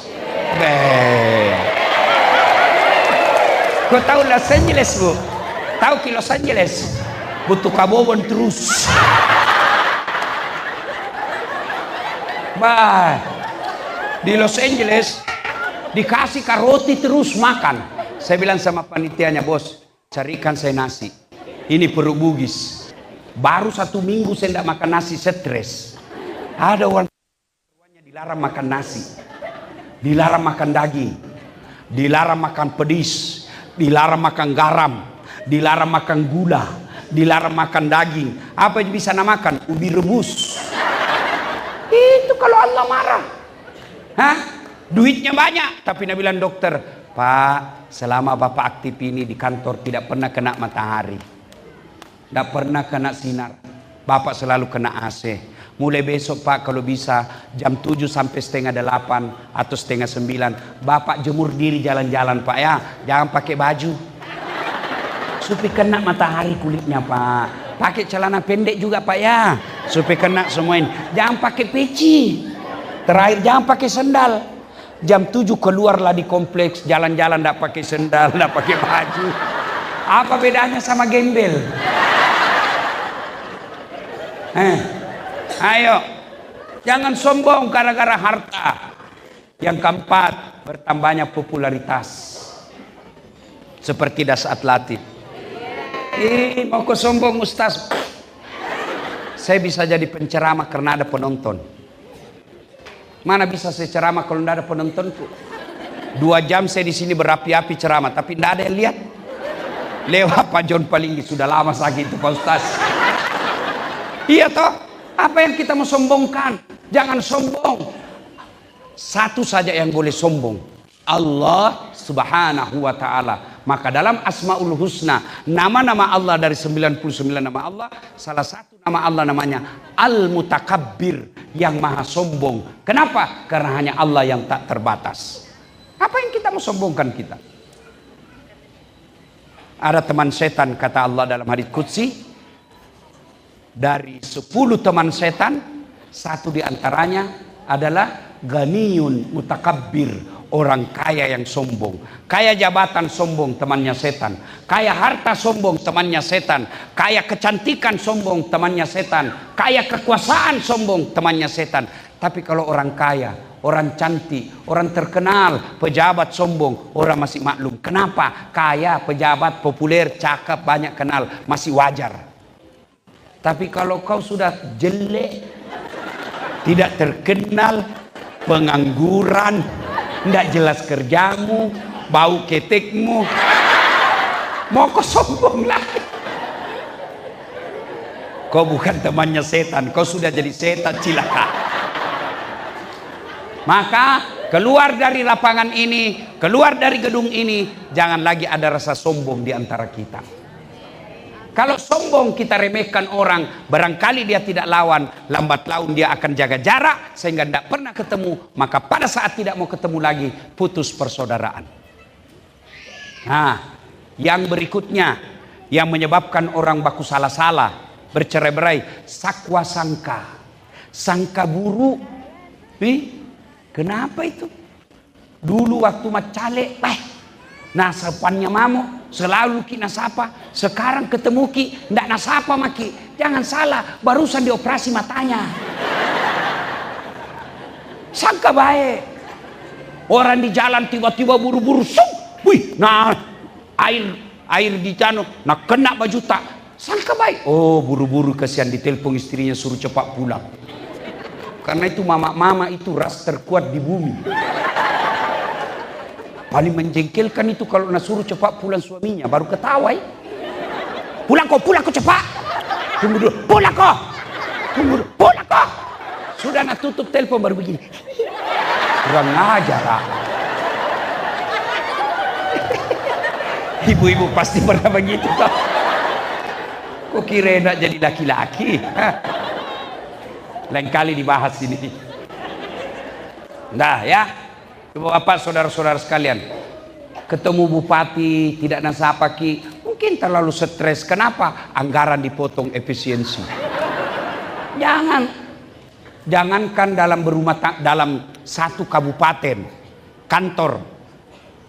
Kau tahu Los Angeles, Bu? Tahu ke Los Angeles? Butuh kabobon terus. Di Los Angeles dikasih roti terus makan. Saya bilang sama panitianya, bos, carikan saya nasi. Ini perut bugis. Baru 1 minggu saya tidak makan nasi, stres. Ada orang dilarang makan nasi, dilarang makan daging, dilarang makan pedis, dilarang makan garam, dilarang makan gula, dilarang makan daging. Apa yang bisa namakan? Ubi rebus. Itu kalau Allah marah. Hah? Duitnya banyak, tapi Nabi bilang dokter, Pak, selama Bapak aktif ini di kantor tidak pernah kena matahari, tidak pernah kena sinar. Bapak selalu kena AC. Mulai besok Pak kalau bisa jam 7 sampai setengah 8 atau setengah 9 Bapak jemur diri jalan-jalan Pak ya. Jangan pakai baju supaya kena matahari kulitnya Pak. Pakai celana pendek juga Pak ya, supaya kena semuanya. Jangan pakai peci. Terakhir jangan pakai sendal. Jam 7 keluarlah di kompleks jalan-jalan tidak pakai sendal, tidak pakai baju. Apa bedanya sama gembel? Ayo, jangan sombong gara-gara harta. Yang keempat, bertambahnya popularitas. Seperti Das Atlatif. Mau kau sombong Ustaz? Saya bisa jadi penceramah karena ada penonton. Mana bisa saya ceramah kalau tidak ada penonton? 2 jam saya di sini berapi-api ceramah, tapi tidak ada yang lihat. Lewat Pak John Palinggi, sudah lama sakit itu Pak Ustaz. Iya toh? Apa yang kita mau sombongkan? Jangan sombong. Satu saja yang boleh sombong, Allah Subhanahu wa ta'ala. Maka dalam Asmaul Husna, nama-nama Allah dari 99 nama Allah, salah satu nama Allah namanya Al-Mutakabbir, yang maha sombong. Kenapa? Karena hanya Allah yang tak terbatas. Apa yang kita mau sombongkan kita? Ada teman setan, kata Allah dalam hadits qudsi, dari 10 teman setan, 1 diantaranya adalah ganiyun mutakabbir, orang kaya yang sombong. Kaya jabatan sombong, temannya setan. Kaya harta sombong, temannya setan. Kaya kecantikan sombong, temannya setan. Kaya kekuasaan sombong, temannya setan. Tapi kalau orang kaya, orang cantik, orang terkenal, pejabat sombong, orang masih maklum. Kenapa? Kaya, pejabat, populer, cakep, banyak kenal, masih wajar. Tapi kalau kau sudah jelek, tidak terkenal, pengangguran, tidak jelas kerjamu, bau ketekmu, mau kau sombong lagi. Kau bukan temannya setan, kau sudah jadi setan, cilaka. Maka keluar dari lapangan ini, keluar dari gedung ini, jangan lagi ada rasa sombong di antara kita. Kalau sombong kita remehkan orang, barangkali dia tidak lawan, lambat laun dia akan jaga jarak sehingga tidak pernah ketemu, maka pada saat tidak mau ketemu lagi, putus persaudaraan. Nah, yang berikutnya yang menyebabkan orang baku salah-salah, bercerai-berai, sakwa sangka, sangka buruk. Kenapa itu? Dulu waktu macale, nasapannya mamo, selalu ki nasapa. Sekarang ketemu ki, ndak nasapa maki. Jangan salah, barusan dioperasi matanya. Sangka baik. Orang di jalan tiba-tiba buru-buru, wih, nah air di jano, nah kena baju tak. Sangka baik. Oh, buru-buru kasihan ditelepon istrinya suruh cepat pulang. Karena itu mama-mama itu ras terkuat di bumi. Paling menjengkelkan itu kalau nak suruh cepat pulang suaminya, baru ketawa. Pulang kau cepat. Tunggu dulu, pulang kau. Tunggu dulu, pulang kau. Sudah nak tutup telepon baru begini. Kurang ajar. Ibu-ibu pasti pernah begitu toh. Kok kira nak jadi laki-laki? Lain kali dibahas ini. Nah ya, Bapak saudara-saudara sekalian, ketemu bupati tidak nasapa ki, mungkin terlalu stres. Kenapa? Anggaran dipotong efisiensi. Jangankan dalam dalam satu kabupaten, kantor,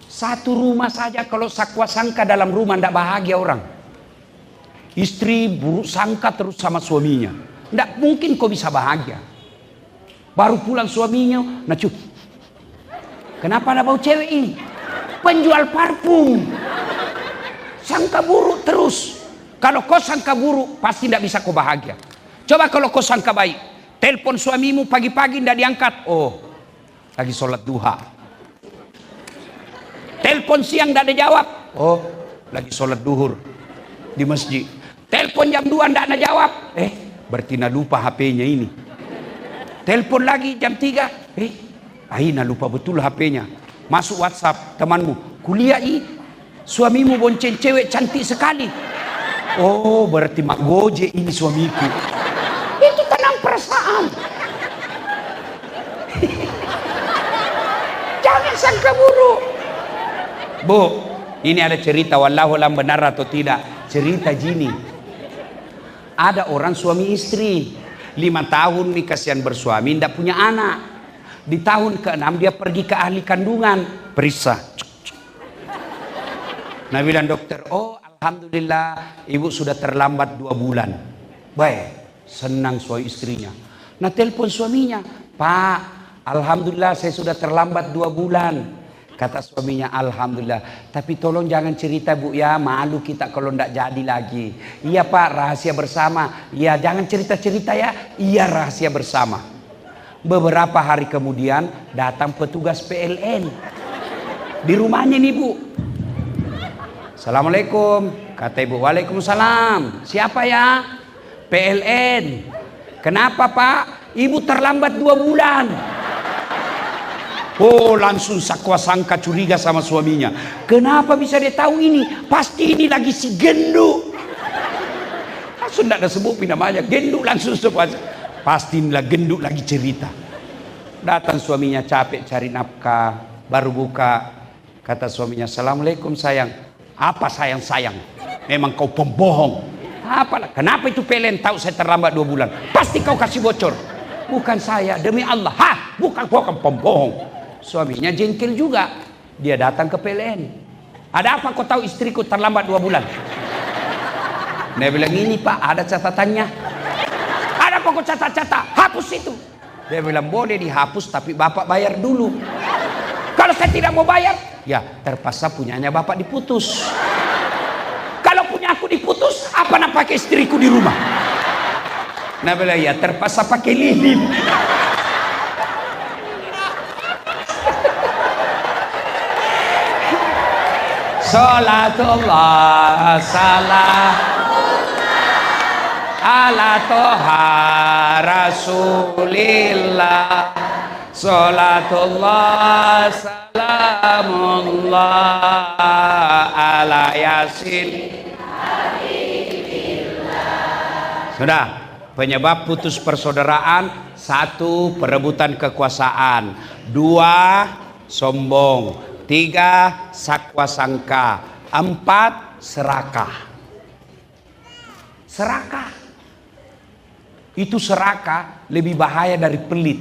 satu rumah saja kalau sakwa sangka dalam rumah tidak bahagia orang. Istri buruk sangka terus sama suaminya. Tidak mungkin kau bisa bahagia. Baru pulang suaminya, nacu. Kenapa ada bau cewek ini? Penjual parfum. Sangka buruk terus. Kalau kau sangka buruk, pasti tidak bisa kau bahagia. Coba kalau kau sangka baik. Telepon suamimu pagi-pagi tidak diangkat. Oh, lagi sholat duha. Telepon siang tidak ada jawab. Oh, lagi sholat duhur di masjid. Telepon jam 2 tidak ada jawab. Berarti nak lupa HP-nya ini. Telepon lagi jam 3. Nak lupa betul HP-nya. Masuk WhatsApp temanmu. Kuliah suamimu bonceng cewek cantik sekali. Oh, berarti mak goje ini suamiku. Itu tenang perasaan. Jangan sangka buruk. Bu, ini ada cerita, wallahu alam benar atau tidak. Cerita gini. Ada orang suami istri 5 tahun nih kasihan bersuami tidak punya anak. Di tahun ke-6 dia pergi ke ahli kandungan, periksa. Nah bilang dokter, oh alhamdulillah ibu sudah terlambat 2 bulan. Baik, senang suami istrinya. Nah telepon suaminya, Pak, alhamdulillah saya sudah terlambat 2 bulan. Kata suaminya, alhamdulillah. Tapi tolong jangan cerita bu ya, malu kita kalau ndak jadi lagi. Iya pak, rahasia bersama. Iya jangan cerita-cerita ya. Iya rahasia bersama. Beberapa hari kemudian datang petugas PLN di rumahnya nih bu. Assalamualaikum. Kata ibu, waalaikumsalam. Siapa ya? PLN. Kenapa pak? Ibu terlambat 2 bulan. Oh langsung sakwa sangka curiga sama suaminya. Kenapa bisa dia tahu ini? Pasti ini lagi si Genduk. Langsung tidak ada sebut namanya. Genduk langsung sebut. Pasti inilah Genduk lagi cerita. Datang suaminya capek cari nafkah. Baru buka. Kata suaminya, assalamualaikum sayang. Apa sayang-sayang? Memang kau pembohong. Apalah? Kenapa itu PLN tahu saya terlambat 2 bulan? Pasti kau kasih bocor. Bukan saya, demi Allah. Bukan kau kan pembohong. Suaminya jengkel juga. Dia datang ke PLN. Ada apa kau tahu istriku terlambat 2 bulan? Dia bilang ini pak, ada catatannya. Ada apa kau catat-catat? Hapus itu. Dia bilang boleh dihapus tapi bapak bayar dulu. Kalau saya tidak mau bayar, ya terpaksa punyanya bapak diputus. Kalau punya aku diputus, apa nak pakai istriku di rumah? Nah bilang ya terpaksa pakai lilin. Salatullah salam ala toha rasulillah. Salatullah salamullah ala yasin. Sudah. Penyebab putus persaudaraan: 1, perebutan kekuasaan, 2, sombong, 3, sakwa sangka, 4, serakah. Serakah itu, serakah lebih bahaya dari pelit.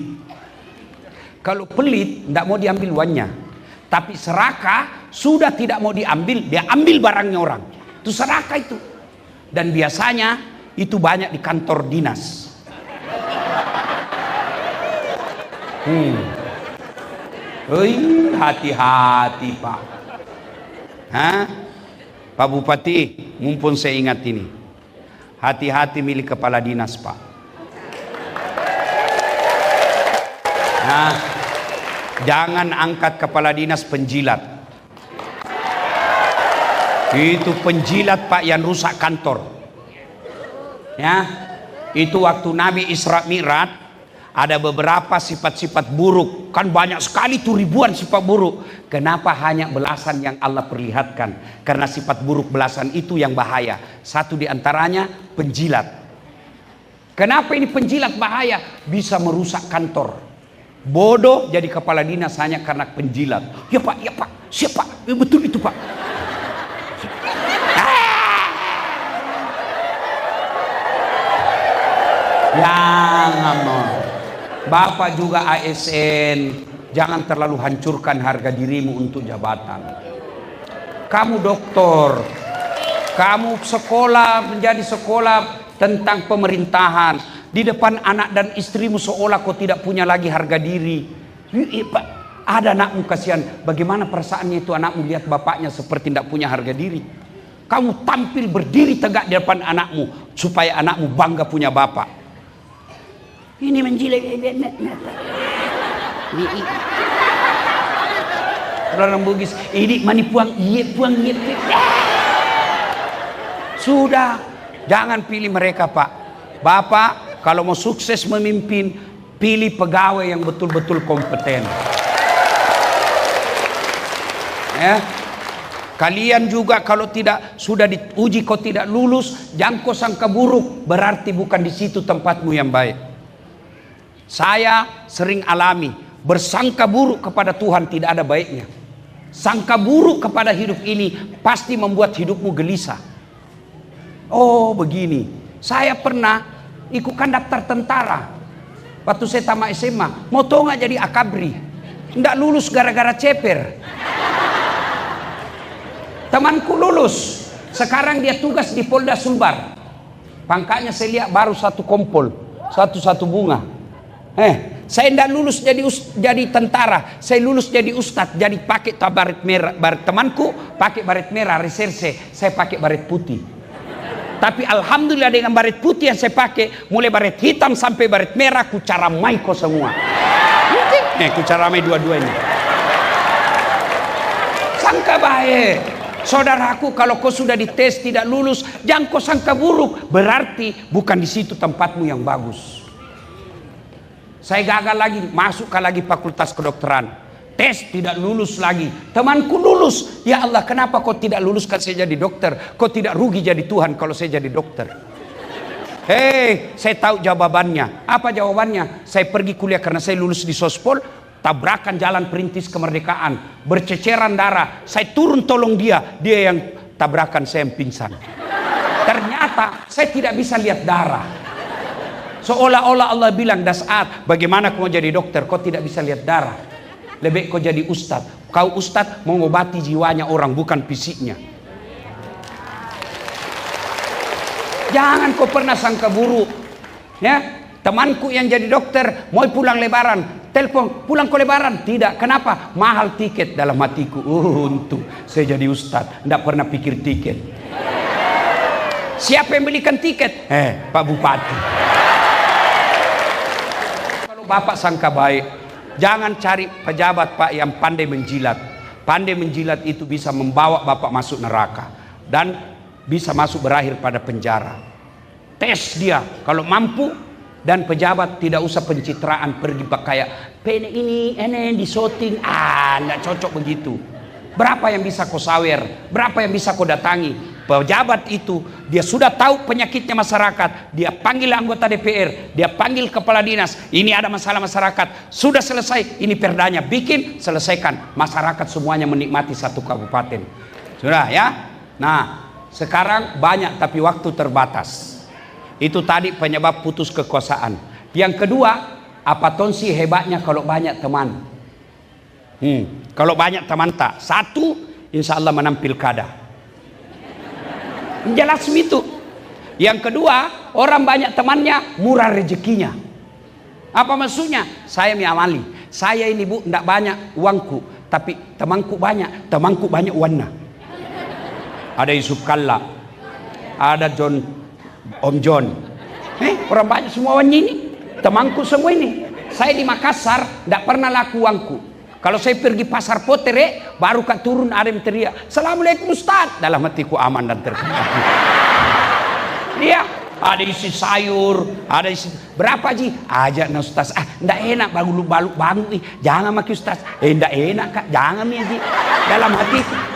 Kalau pelit tidak mau diambil uangnya, tapi serakah sudah tidak mau diambil, dia ambil barangnya orang. Itu serakah itu. Dan biasanya itu banyak di kantor dinas. Hati-hati Pak. Pak Bupati, mumpun saya ingat ini, hati-hati milik kepala dinas Pak. Jangan angkat kepala dinas penjilat. Itu penjilat Pak yang rusak kantor. Ya, itu waktu Nabi Isra Mi'raj ada beberapa sifat-sifat buruk, kan banyak sekali tuh, ribuan sifat buruk. Kenapa hanya belasan yang Allah perlihatkan? Karena sifat buruk belasan itu yang bahaya. Satu di antaranya penjilat. Kenapa ini penjilat bahaya? Bisa merusak kantor. Bodoh jadi kepala dinas hanya karena penjilat. Ya Pak, siapa? Ya, betul itu Pak. Jangan mau. Bapak juga ASN, jangan terlalu hancurkan harga dirimu untuk jabatan. Kamu doktor, kamu sekolah, menjadi sekolah tentang pemerintahan, di depan anak dan istrimu seolah kau tidak punya lagi harga diri. Pak, ada anakmu, kasihan, bagaimana perasaannya itu anakmu lihat bapaknya seperti tidak punya harga diri. Kamu tampil berdiri tegak di depan anakmu supaya anakmu bangga punya bapak. Ini menjilat. Orang Bugis, ini mani puang, puang. Sudah, jangan pilih mereka Pak. Bapak kalau mau sukses memimpin, pilih pegawai yang betul-betul kompeten. Ya. Kalian juga kalau tidak sudah diuji kau tidak lulus, jangan kau sangka buruk, berarti bukan di situ tempatmu yang baik. Saya sering alami bersangka buruk kepada Tuhan tidak ada baiknya. Sangka buruk kepada hidup ini pasti membuat hidupmu gelisah. Oh begini, saya pernah ikutkan daftar tentara. Waktu saya tamat SMA, mau tahu nggak jadi akabri? Nggak lulus gara-gara ceper. Temanku lulus, sekarang dia tugas di Polda Sulbar. Pangkatnya saya lihat baru 1 kompol, satu bunga. Saya tidak lulus jadi tentara, saya lulus jadi ustadz, jadi pakai baret merah. Temanku pakai baret merah reserse, saya pakai baret putih. Tapi alhamdulillah dengan baret putih yang saya pakai, mulai baret hitam sampai baret merah, ku caramai kau semua. Ku caramai dua-duanya. Sangka baik. Saudaraku, kalau kau sudah dites tidak lulus, jangan kau sangka buruk, berarti bukan di situ tempatmu yang bagus. Saya gagal lagi, masuk lagi fakultas kedokteran. Tes tidak lulus lagi. Temanku lulus. Ya Allah, kenapa kau tidak luluskan saya jadi dokter? Kau tidak rugi jadi Tuhan kalau saya jadi dokter? Saya tahu jawabannya. Apa jawabannya? Saya pergi kuliah karena saya lulus di Sospol. Tabrakan jalan perintis kemerdekaan. Berceceran darah. Saya turun tolong dia. Dia yang tabrakan, saya yang pingsan. Ternyata saya tidak bisa lihat darah. Seolah-olah Allah bilang, Das'at, bagaimana kau jadi dokter? Kau tidak bisa lihat darah. Lebih kau jadi ustadz. Kau ustadz mengobati jiwanya orang, bukan fisiknya. Jangan kau pernah sangka buruk. Ya, temanku yang jadi dokter mau pulang lebaran, telepon, pulang ke lebaran. Tidak, kenapa? Mahal tiket. Dalam hatiku, untung saya jadi ustadz, tidak pernah pikir tiket. Siapa yang belikan tiket? Pak Bupati. Bapak sangka baik, jangan cari pejabat Pak yang pandai menjilat. Pandai menjilat itu bisa membawa Bapak masuk neraka dan bisa masuk berakhir pada penjara. Tes dia, kalau mampu. Dan pejabat tidak usah pencitraan, pergi kayak pene ini disoting, nggak cocok begitu. Berapa yang bisa kau sawer, berapa yang bisa kau datangi. Pejabat itu dia sudah tahu penyakitnya masyarakat, dia panggil anggota DPR, dia panggil kepala dinas, ini ada masalah masyarakat, sudah selesai, ini perdanya, bikin, selesaikan, masyarakat semuanya menikmati satu kabupaten. Sudah ya. Nah sekarang banyak tapi waktu terbatas. Itu tadi penyebab putus kekuasaan. Yang kedua, apa tonsi hebatnya kalau banyak teman? Kalau banyak teman tak? Satu, insya Allah menang pilkada. Jelas itu. Yang kedua, orang banyak temannya, murah rezekinya. Apa maksudnya? Saya miamali. Saya ini bu, tidak banyak uangku, tapi temanku banyak warna. Ada Yusuf Kalla, ada Om John, orang banyak semua wanita ini, temanku semua ini. Saya di Makassar, tidak pernah laku uangku. Kalau saya pergi pasar Potere, baru kak turun ada yang teriak, Assalamualaikum Ustaz. Dalam hatiku aman dan terkendali. Dia ada isi sayur, ada isi berapa ji? Aja nah Ustaz, tidak enak balu, jangan maki Ustaz. Tidak enak kak, jangan ya ji.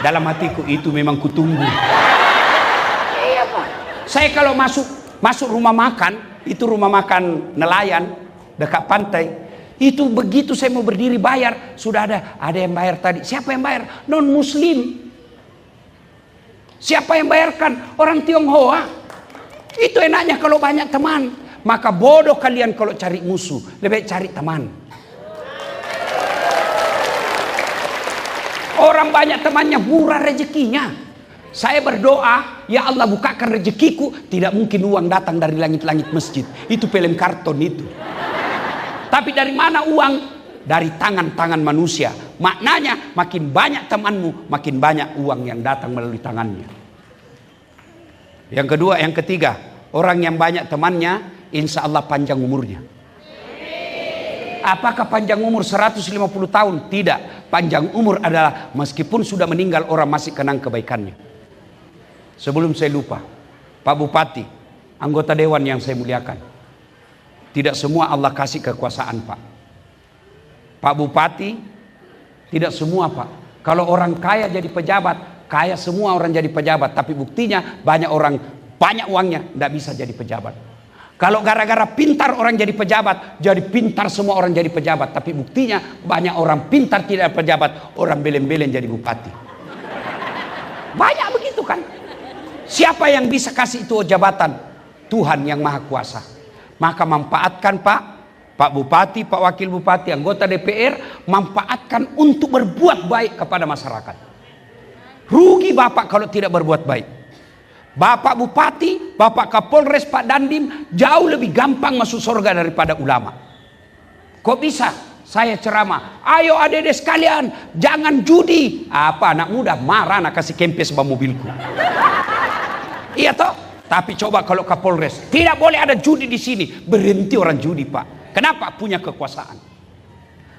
Dalam hatiku itu memang kutunggu. Saya kalau masuk rumah makan, itu rumah makan nelayan dekat pantai, itu begitu saya mau berdiri bayar, sudah ada yang bayar tadi. Siapa yang bayar? Non muslim. Siapa yang bayarkan? Orang Tionghoa. Itu enaknya kalau banyak teman. Maka bodoh kalian kalau cari musuh, lebih baik cari teman. Orang banyak temannya murah rezekinya. Saya berdoa, ya Allah bukakan rezekiku, tidak mungkin uang datang dari langit-langit masjid. Itu film karton itu. Tapi dari mana uang? Dari tangan-tangan manusia. Maknanya makin banyak temanmu, makin banyak uang yang datang melalui tangannya. Yang kedua, yang ketiga, orang yang banyak temannya, insya Allah panjang umurnya. Apakah panjang umur 150 tahun? Tidak. Panjang umur adalah meskipun sudah meninggal orang masih kenang kebaikannya. Sebelum saya lupa, Pak Bupati, anggota dewan yang saya muliakan, tidak semua Allah kasih kekuasaan Pak. Pak Bupati, tidak semua Pak. Kalau orang kaya jadi pejabat, kaya semua orang jadi pejabat, tapi buktinya banyak orang banyak uangnya tidak bisa jadi pejabat. Kalau gara-gara pintar orang jadi pejabat, jadi pintar semua orang jadi pejabat, tapi buktinya banyak orang pintar tidak pejabat, orang belen-belen jadi bupati. Banyak begitu kan? Siapa yang bisa kasih itu jabatan? Tuhan yang Maha Kuasa. Maka manfaatkan Pak Bupati, Pak Wakil Bupati, anggota DPR, manfaatkan untuk berbuat baik kepada masyarakat. Rugi Bapak kalau tidak berbuat baik. Bapak Bupati, Bapak Kapolres, Pak Dandim jauh lebih gampang masuk surga daripada ulama. Kok bisa? Saya ceramah, ayo adik-adik sekalian, jangan judi. Apa anak muda marah nak kasih kempes bawa mobilku. Iya toh? Tapi coba kalau Kapolres, tidak boleh ada judi di sini. Berhenti orang judi Pak. Kenapa? Punya kekuasaan.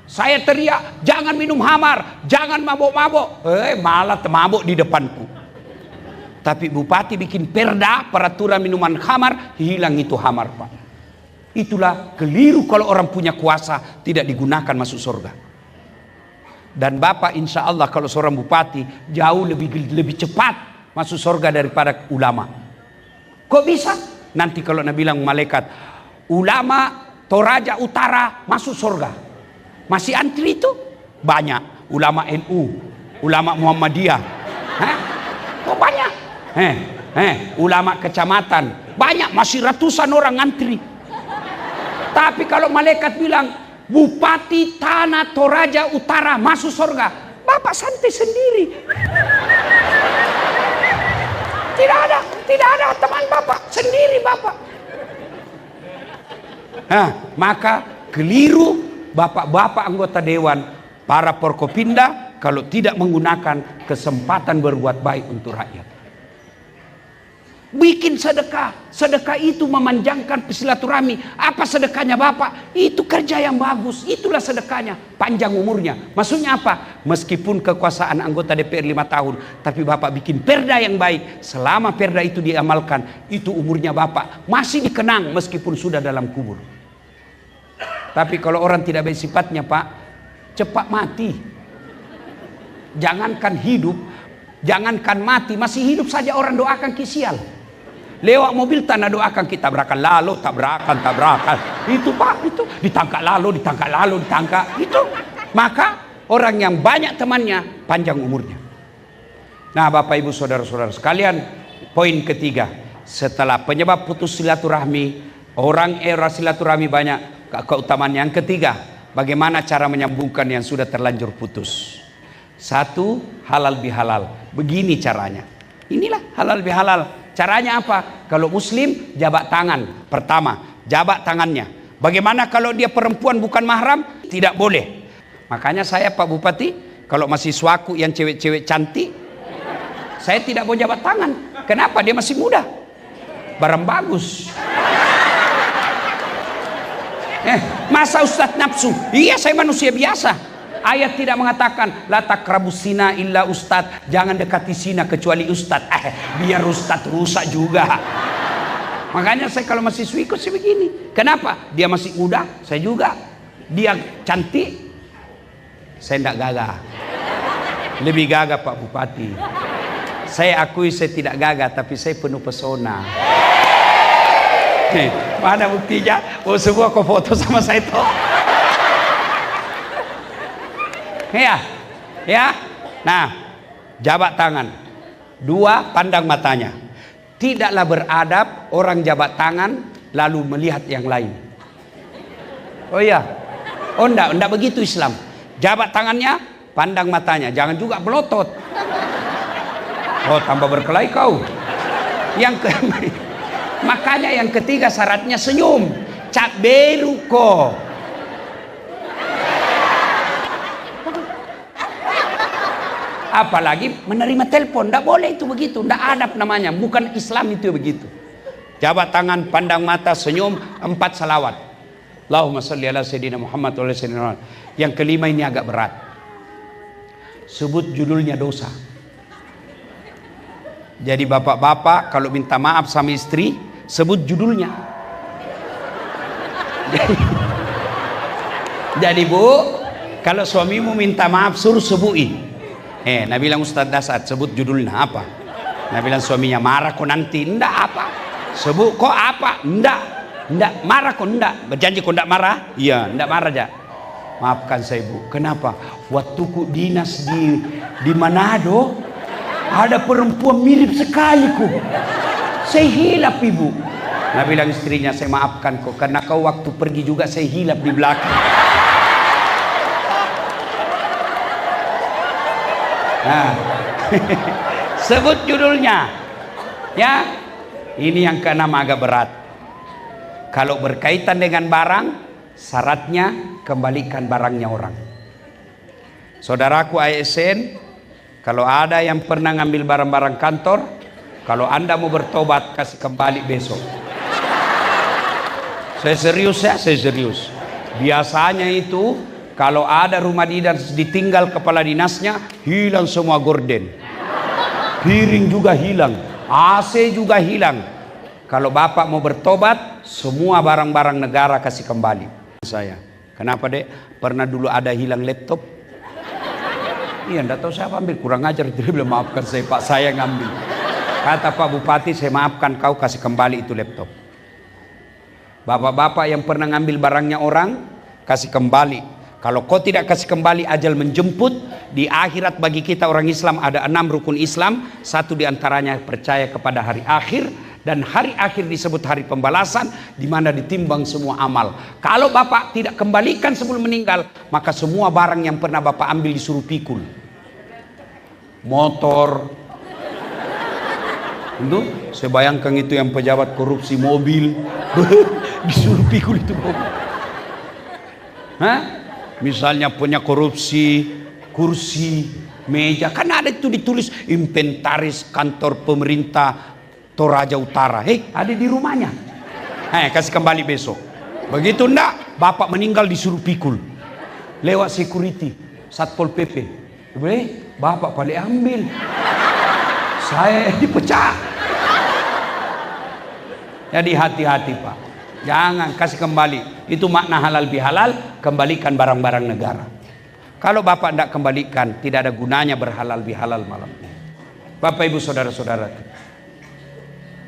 Saya teriak, jangan minum hamar, jangan mabok-mabok. Malah mabok di depanku. Tapi Bupati bikin perda, peraturan minuman hamar, hilang itu hamar Pak. Itulah keliru kalau orang punya kuasa tidak digunakan masuk surga. Dan Bapak insya Allah kalau seorang bupati jauh lebih cepat masuk surga daripada ulama. Kok bisa? Nanti kalau Nabi bilang malaikat, ulama Toraja Utara masuk surga. Masih antri itu? Banyak. Ulama NU, ulama Muhammadiyah. Kok banyak? Ulama kecamatan. Banyak, masih ratusan orang antri. Tapi kalau malaikat bilang Bupati Tanah Toraja Utara masuk surga, Bapak santai sendiri. Tidak ada teman Bapak, sendiri Bapak. Maka keliru Bapak-bapak anggota dewan, para Forkopimda kalau tidak menggunakan kesempatan berbuat baik untuk rakyat. Bikin sedekah. Sedekah itu memanjangkan silaturahmi. Apa sedekahnya Bapak? Itu kerja yang bagus. Itulah sedekahnya. Panjang umurnya. Maksudnya apa? Meskipun kekuasaan anggota DPR 5 tahun, tapi Bapak bikin perda yang baik. Selama perda itu diamalkan, itu umurnya Bapak masih dikenang meskipun sudah dalam kubur. Tapi kalau orang tidak baik sifatnya Pak, cepat mati. Jangankan hidup, jangankan mati, masih hidup saja orang doakan kisial. Lewat mobil tanah doakan kita tabrakan lalu, tabrakan. Itu Pak, itu ditangkap lalu, ditangkap. Itu. Maka orang yang banyak temannya panjang umurnya. Nah, Bapak Ibu saudara-saudara sekalian, poin ketiga, setelah penyebab putus silaturahmi, orang era silaturahmi banyak keutamaan. Yang ketiga, bagaimana cara menyambungkan yang sudah terlanjur putus. Satu, halal bihalal. Begini caranya. Inilah halal bihalal. Caranya apa? Kalau muslim, jabat tangan. Pertama, jabat tangannya. Bagaimana kalau dia perempuan bukan mahram? Tidak boleh. Makanya saya Pak Bupati, kalau mahasiswaku yang cewek-cewek cantik, saya tidak mau jabat tangan. Kenapa? Dia masih muda. Barang bagus. Masa Ustadz nafsu? Iya, saya manusia biasa. Ayat tidak mengatakan la taqrabus zina illa ustadz, jangan dekati zina kecuali ustadz. Biar ustadz rusak juga. Makanya saya kalau masih ikut sih begini. Kenapa? Dia masih muda, saya juga. Dia cantik, saya tidak gagah. Lebih gagah Pak Bupati. Saya akui saya tidak gagah, tapi saya penuh pesona. Mana buktinya? Oh, semua kau foto sama saya toh. Ya. Nah, jabat tangan. Dua, pandang matanya. Tidaklah beradab orang jabat tangan lalu melihat yang lain. Oh iya. Oh enggak begitu Islam. Jabat tangannya, pandang matanya, jangan juga melotot. Oh, tambah berkelahi kau. Makanya yang ketiga syaratnya senyum. Cap belu kok. Apalagi menerima telepon, tidak boleh itu begitu, tidak adab namanya, bukan Islam itu begitu. Jabat tangan, pandang mata, senyum, 4 salawat. Allahumma salli ala sayyidina Muhammad wa ala sayyidina Muhammad. Yang kelima ini agak berat. Sebut judulnya dosa. Jadi bapak-bapak kalau minta maaf sama istri, sebut judulnya. Jadi Bu, kalau suamimu minta maaf suruh sebutin. Nabi bilang Ustadz Dasar, sebut judulnya apa? Nabi bilang suaminya marah kok nanti. Enggak apa? Sebut kok apa? Enggak marah kok enggak? Berjanji kok enggak marah? Iya, enggak marah aja. Maafkan saya Bu. Kenapa? Waktu ku dinas di Manado, ada perempuan mirip sekali ku. Saya hilap Ibu. Nabi bilang istrinya, saya maafkan kok karena kau waktu pergi juga saya hilap di belakang. Nah, sebut judulnya. Ya, ini yang keenam agak berat. Kalau berkaitan dengan barang, syaratnya kembalikan barangnya orang. Saudaraku ASN, kalau ada yang pernah ngambil barang-barang kantor, kalau Anda mau bertobat, kasih kembali besok. Saya serius ya, saya serius. Biasanya itu kalau ada rumah dinas ditinggal kepala dinasnya, hilang semua gorden. Piring juga hilang, AC juga hilang. Kalau Bapak mau bertobat, semua barang-barang negara kasih kembali. Saya, kenapa Dek? Pernah dulu ada hilang laptop? Iya, enggak tahu siapa ambil, kurang ajar. Dia bilang maafkan saya Pak, saya ngambil. Kata Pak Bupati, saya maafkan kau, kasih kembali itu laptop. Bapak-bapak yang pernah ngambil barangnya orang, kasih kembali. Kalau kau tidak kasih kembali, ajal menjemput. Di akhirat bagi kita orang Islam ada 6 rukun Islam. 1 diantaranya percaya kepada hari akhir. Dan hari akhir disebut hari pembalasan, di mana ditimbang semua amal. Kalau Bapak tidak kembalikan sebelum meninggal, maka semua barang yang pernah Bapak ambil disuruh pikul. Motor. Itu saya bayangkan itu yang pejabat korupsi mobil. Disuruh pikul itu mobil. Misalnya punya korupsi kursi, meja, kan ada itu ditulis inventaris kantor pemerintah Toraja Utara. Hei, ada di rumahnya. Kasih kembali besok. Begitu enggak, bapak meninggal disuruh pikul. Lewat security, Satpol PP. Boleh, bapak balik ambil. Saya dipecah. Jadi hati-hati Pak. Jangan kasih kembali. Itu makna halal bihalal, kembalikan barang-barang negara. Kalau bapak tidak kembalikan, tidak ada gunanya berhalal bihalal malam ini. Bapak ibu saudara-saudara,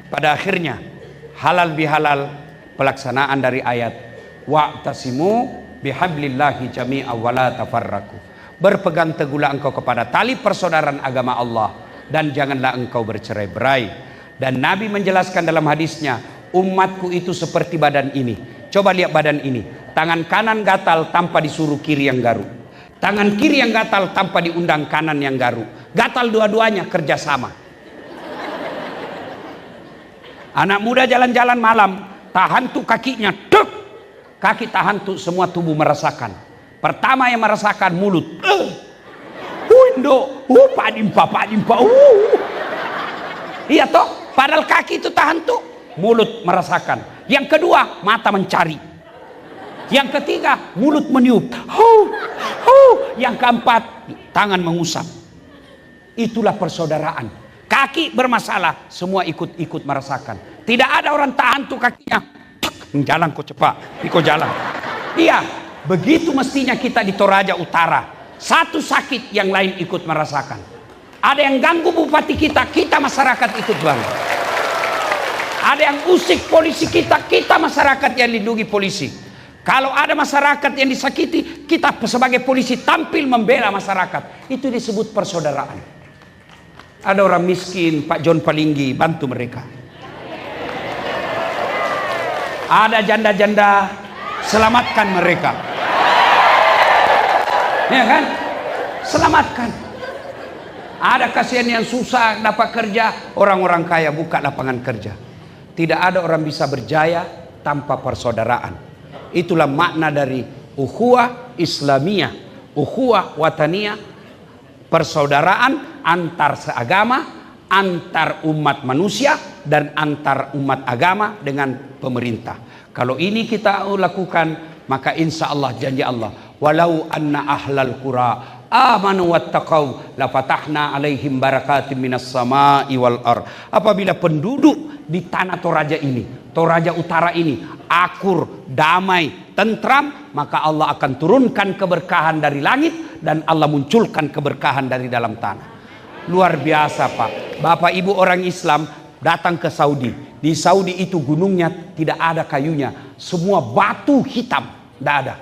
pada akhirnya halal bihalal pelaksanaan dari ayat wa'tasimu bihablillahi jami'a wa la tafarraqu. Berpegang teguhlah engkau kepada tali persaudaraan agama Allah dan janganlah engkau bercerai-berai. Dan Nabi menjelaskan dalam hadisnya, umatku itu seperti badan ini. Coba lihat badan ini. Tangan kanan gatal tanpa disuruh kiri yang garuk. Tangan kiri yang gatal tanpa diundang kanan yang garuk. Gatal dua-duanya kerjasama. Anak muda jalan-jalan malam, tahan tuh kakinya, duk. Kaki tahan tuh, semua tubuh merasakan. Pertama yang merasakan mulut. Indo, padimpa. Iya toh, padahal kaki itu tahan tuh, mulut merasakan. Yang kedua, mata mencari. Yang ketiga, mulut meniup. Yang keempat, tangan mengusap. Itulah persaudaraan. Kaki bermasalah, semua ikut merasakan. Tidak ada orang tahan tuh kakinya. Jalan kok cepat, kok jalan. Iya, begitu mestinya kita di Toraja Utara. Satu sakit, yang lain ikut merasakan. Ada yang ganggu bupati kita masyarakat ikut bangga. Ada yang usik polisi kita masyarakat yang lindungi polisi. Kalau ada masyarakat yang disakiti, kita sebagai polisi tampil membela masyarakat. Itu disebut persaudaraan. Ada orang miskin, Pak John Palinggi bantu mereka. Ada janda-janda, selamatkan mereka. Ya kan? Selamatkan. Ada kasihan yang susah dapat kerja, orang-orang kaya buka lapangan kerja. Tidak ada orang bisa berjaya tanpa persaudaraan. Itulah makna dari ukhuwah Islamiyah, ukhuwah wataniyah, persaudaraan antar seagama, antar umat manusia, dan antar umat agama dengan pemerintah. Kalau ini kita lakukan, maka insya Allah janji Allah, walau anna ahlal qura amanu wattaqau lafatahna alaihim barakatim minas sama'i wal ar. Apabila penduduk di tanah Toraja ini, Toraja Utara ini akur, damai, tentram, maka Allah akan turunkan keberkahan dari langit dan Allah munculkan keberkahan dari dalam tanah. Luar biasa Pak. Bapak Ibu orang Islam datang ke Saudi. Di Saudi itu gunungnya tidak ada kayunya, semua batu hitam, tidak ada.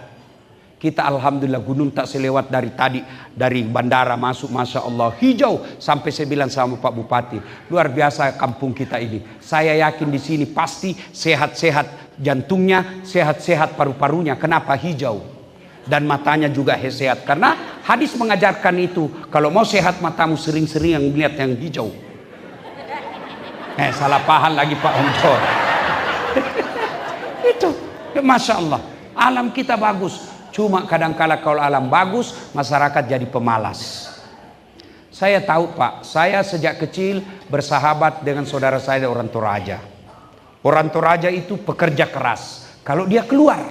Kita alhamdulillah gunung tak selewat dari tadi, dari bandara masuk, masya Allah hijau. Sampai saya bilang sama Pak Bupati, luar biasa kampung kita ini. Saya yakin di sini pasti sehat-sehat jantungnya, sehat-sehat paru-parunya. Kenapa? Hijau. Dan matanya juga sehat. Karena hadis mengajarkan itu, kalau mau sehat matamu sering-sering yang melihat yang hijau. Salah paham lagi Pak Untor. Itu, masya Allah. Alam kita bagus. Cuma kadang-kala kalau alam bagus, masyarakat jadi pemalas. Saya tahu Pak, saya sejak kecil bersahabat dengan saudara saya orang Toraja. Orang Toraja itu pekerja keras. Kalau dia keluar,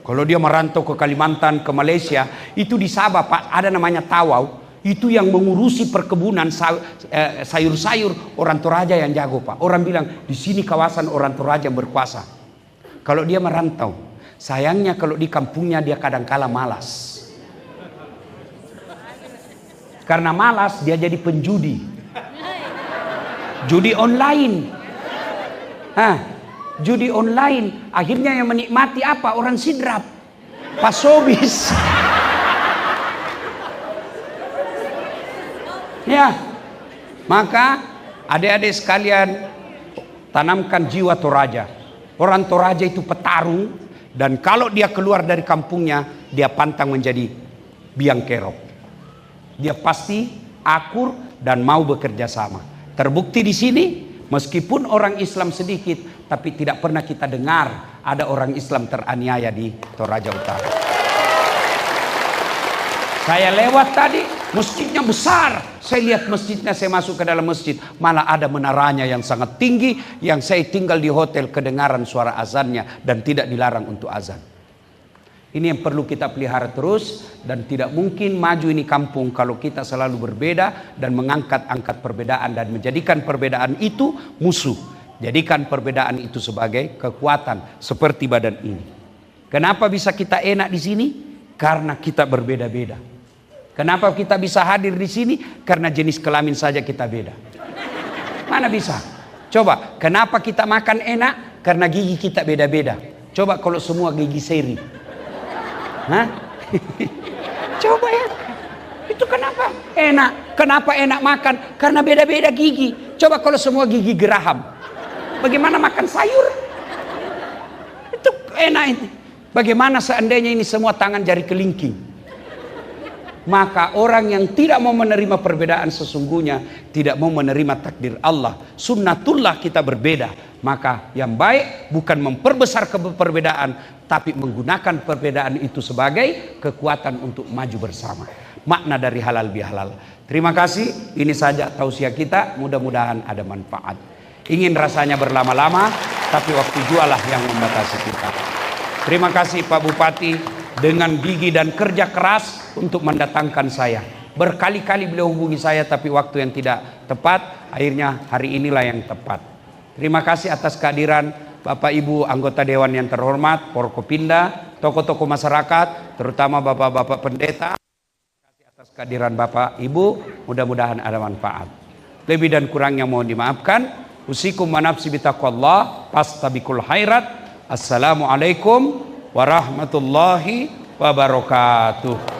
kalau dia merantau ke Kalimantan, ke Malaysia, itu di Sabah Pak, ada namanya tawau. Itu yang mengurusi perkebunan sayur-sayur, orang Toraja yang jago Pak. Orang bilang di sini kawasan orang Toraja berkuasa. Kalau dia merantau, sayangnya kalau di kampungnya dia kadang-kala malas. Karena malas dia jadi penjudi. Judi online. Judi online. Akhirnya yang menikmati apa? Orang sidrap. Pasobis. Ya. Maka adik-adik sekalian, tanamkan jiwa Toraja. Orang Toraja itu petarung. Dan kalau dia keluar dari kampungnya, dia pantang menjadi biang kerok. Dia pasti akur dan mau bekerja sama. Terbukti di sini, meskipun orang Islam sedikit, tapi tidak pernah kita dengar ada orang Islam teraniaya di Toraja Utara. Saya lewat tadi, Masjidnya besar. Saya lihat masjidnya, saya masuk ke dalam masjid, malah ada menaranya yang sangat tinggi. Yang saya tinggal di hotel, kedengaran suara azannya dan tidak dilarang untuk azan. Ini yang perlu kita pelihara terus, dan tidak mungkin maju ini kampung kalau kita selalu berbeda dan mengangkat-angkat perbedaan dan menjadikan perbedaan itu musuh. Jadikan perbedaan itu sebagai kekuatan seperti badan ini. Kenapa bisa kita enak di sini? Karena kita berbeda-beda. Kenapa kita bisa hadir di sini? Karena jenis kelamin saja kita beda. Mana bisa? Coba, kenapa kita makan enak? Karena gigi kita beda-beda. Coba kalau semua gigi seri. Hah? Coba ya. Itu kenapa enak? Kenapa enak makan? Karena beda-beda gigi. Coba kalau semua gigi geraham. Bagaimana makan sayur? Itu enak ini. Bagaimana seandainya ini semua tangan jari kelingking? Maka orang yang tidak mau menerima perbedaan sesungguhnya tidak mau menerima takdir Allah. Sunnatullah kita berbeda. Maka yang baik bukan memperbesar perbedaan, tapi menggunakan perbedaan itu sebagai kekuatan untuk maju bersama. Makna dari halal bihalal. Terima kasih. Ini saja tausiah kita. Mudah-mudahan ada manfaat. Ingin rasanya berlama-lama, tapi waktu jualah yang membatasi kita. Terima kasih Pak Bupati. Dengan gigi dan kerja keras untuk mendatangkan saya. Berkali-kali beliau hubungi saya, tapi waktu yang tidak tepat. Akhirnya hari inilah yang tepat. Terima kasih atas kehadiran Bapak Ibu anggota Dewan yang terhormat, Forkopimda, tokoh-tokoh masyarakat, terutama Bapak-Bapak pendeta. Terima kasih atas kehadiran Bapak Ibu. Mudah-mudahan ada manfaat. Lebih dan kurangnya mohon dimaafkan. Usikum wa nafsi bitaqwallah, fastabikul khairat. Assalamualaikum warahmatullahi wabarakatuh.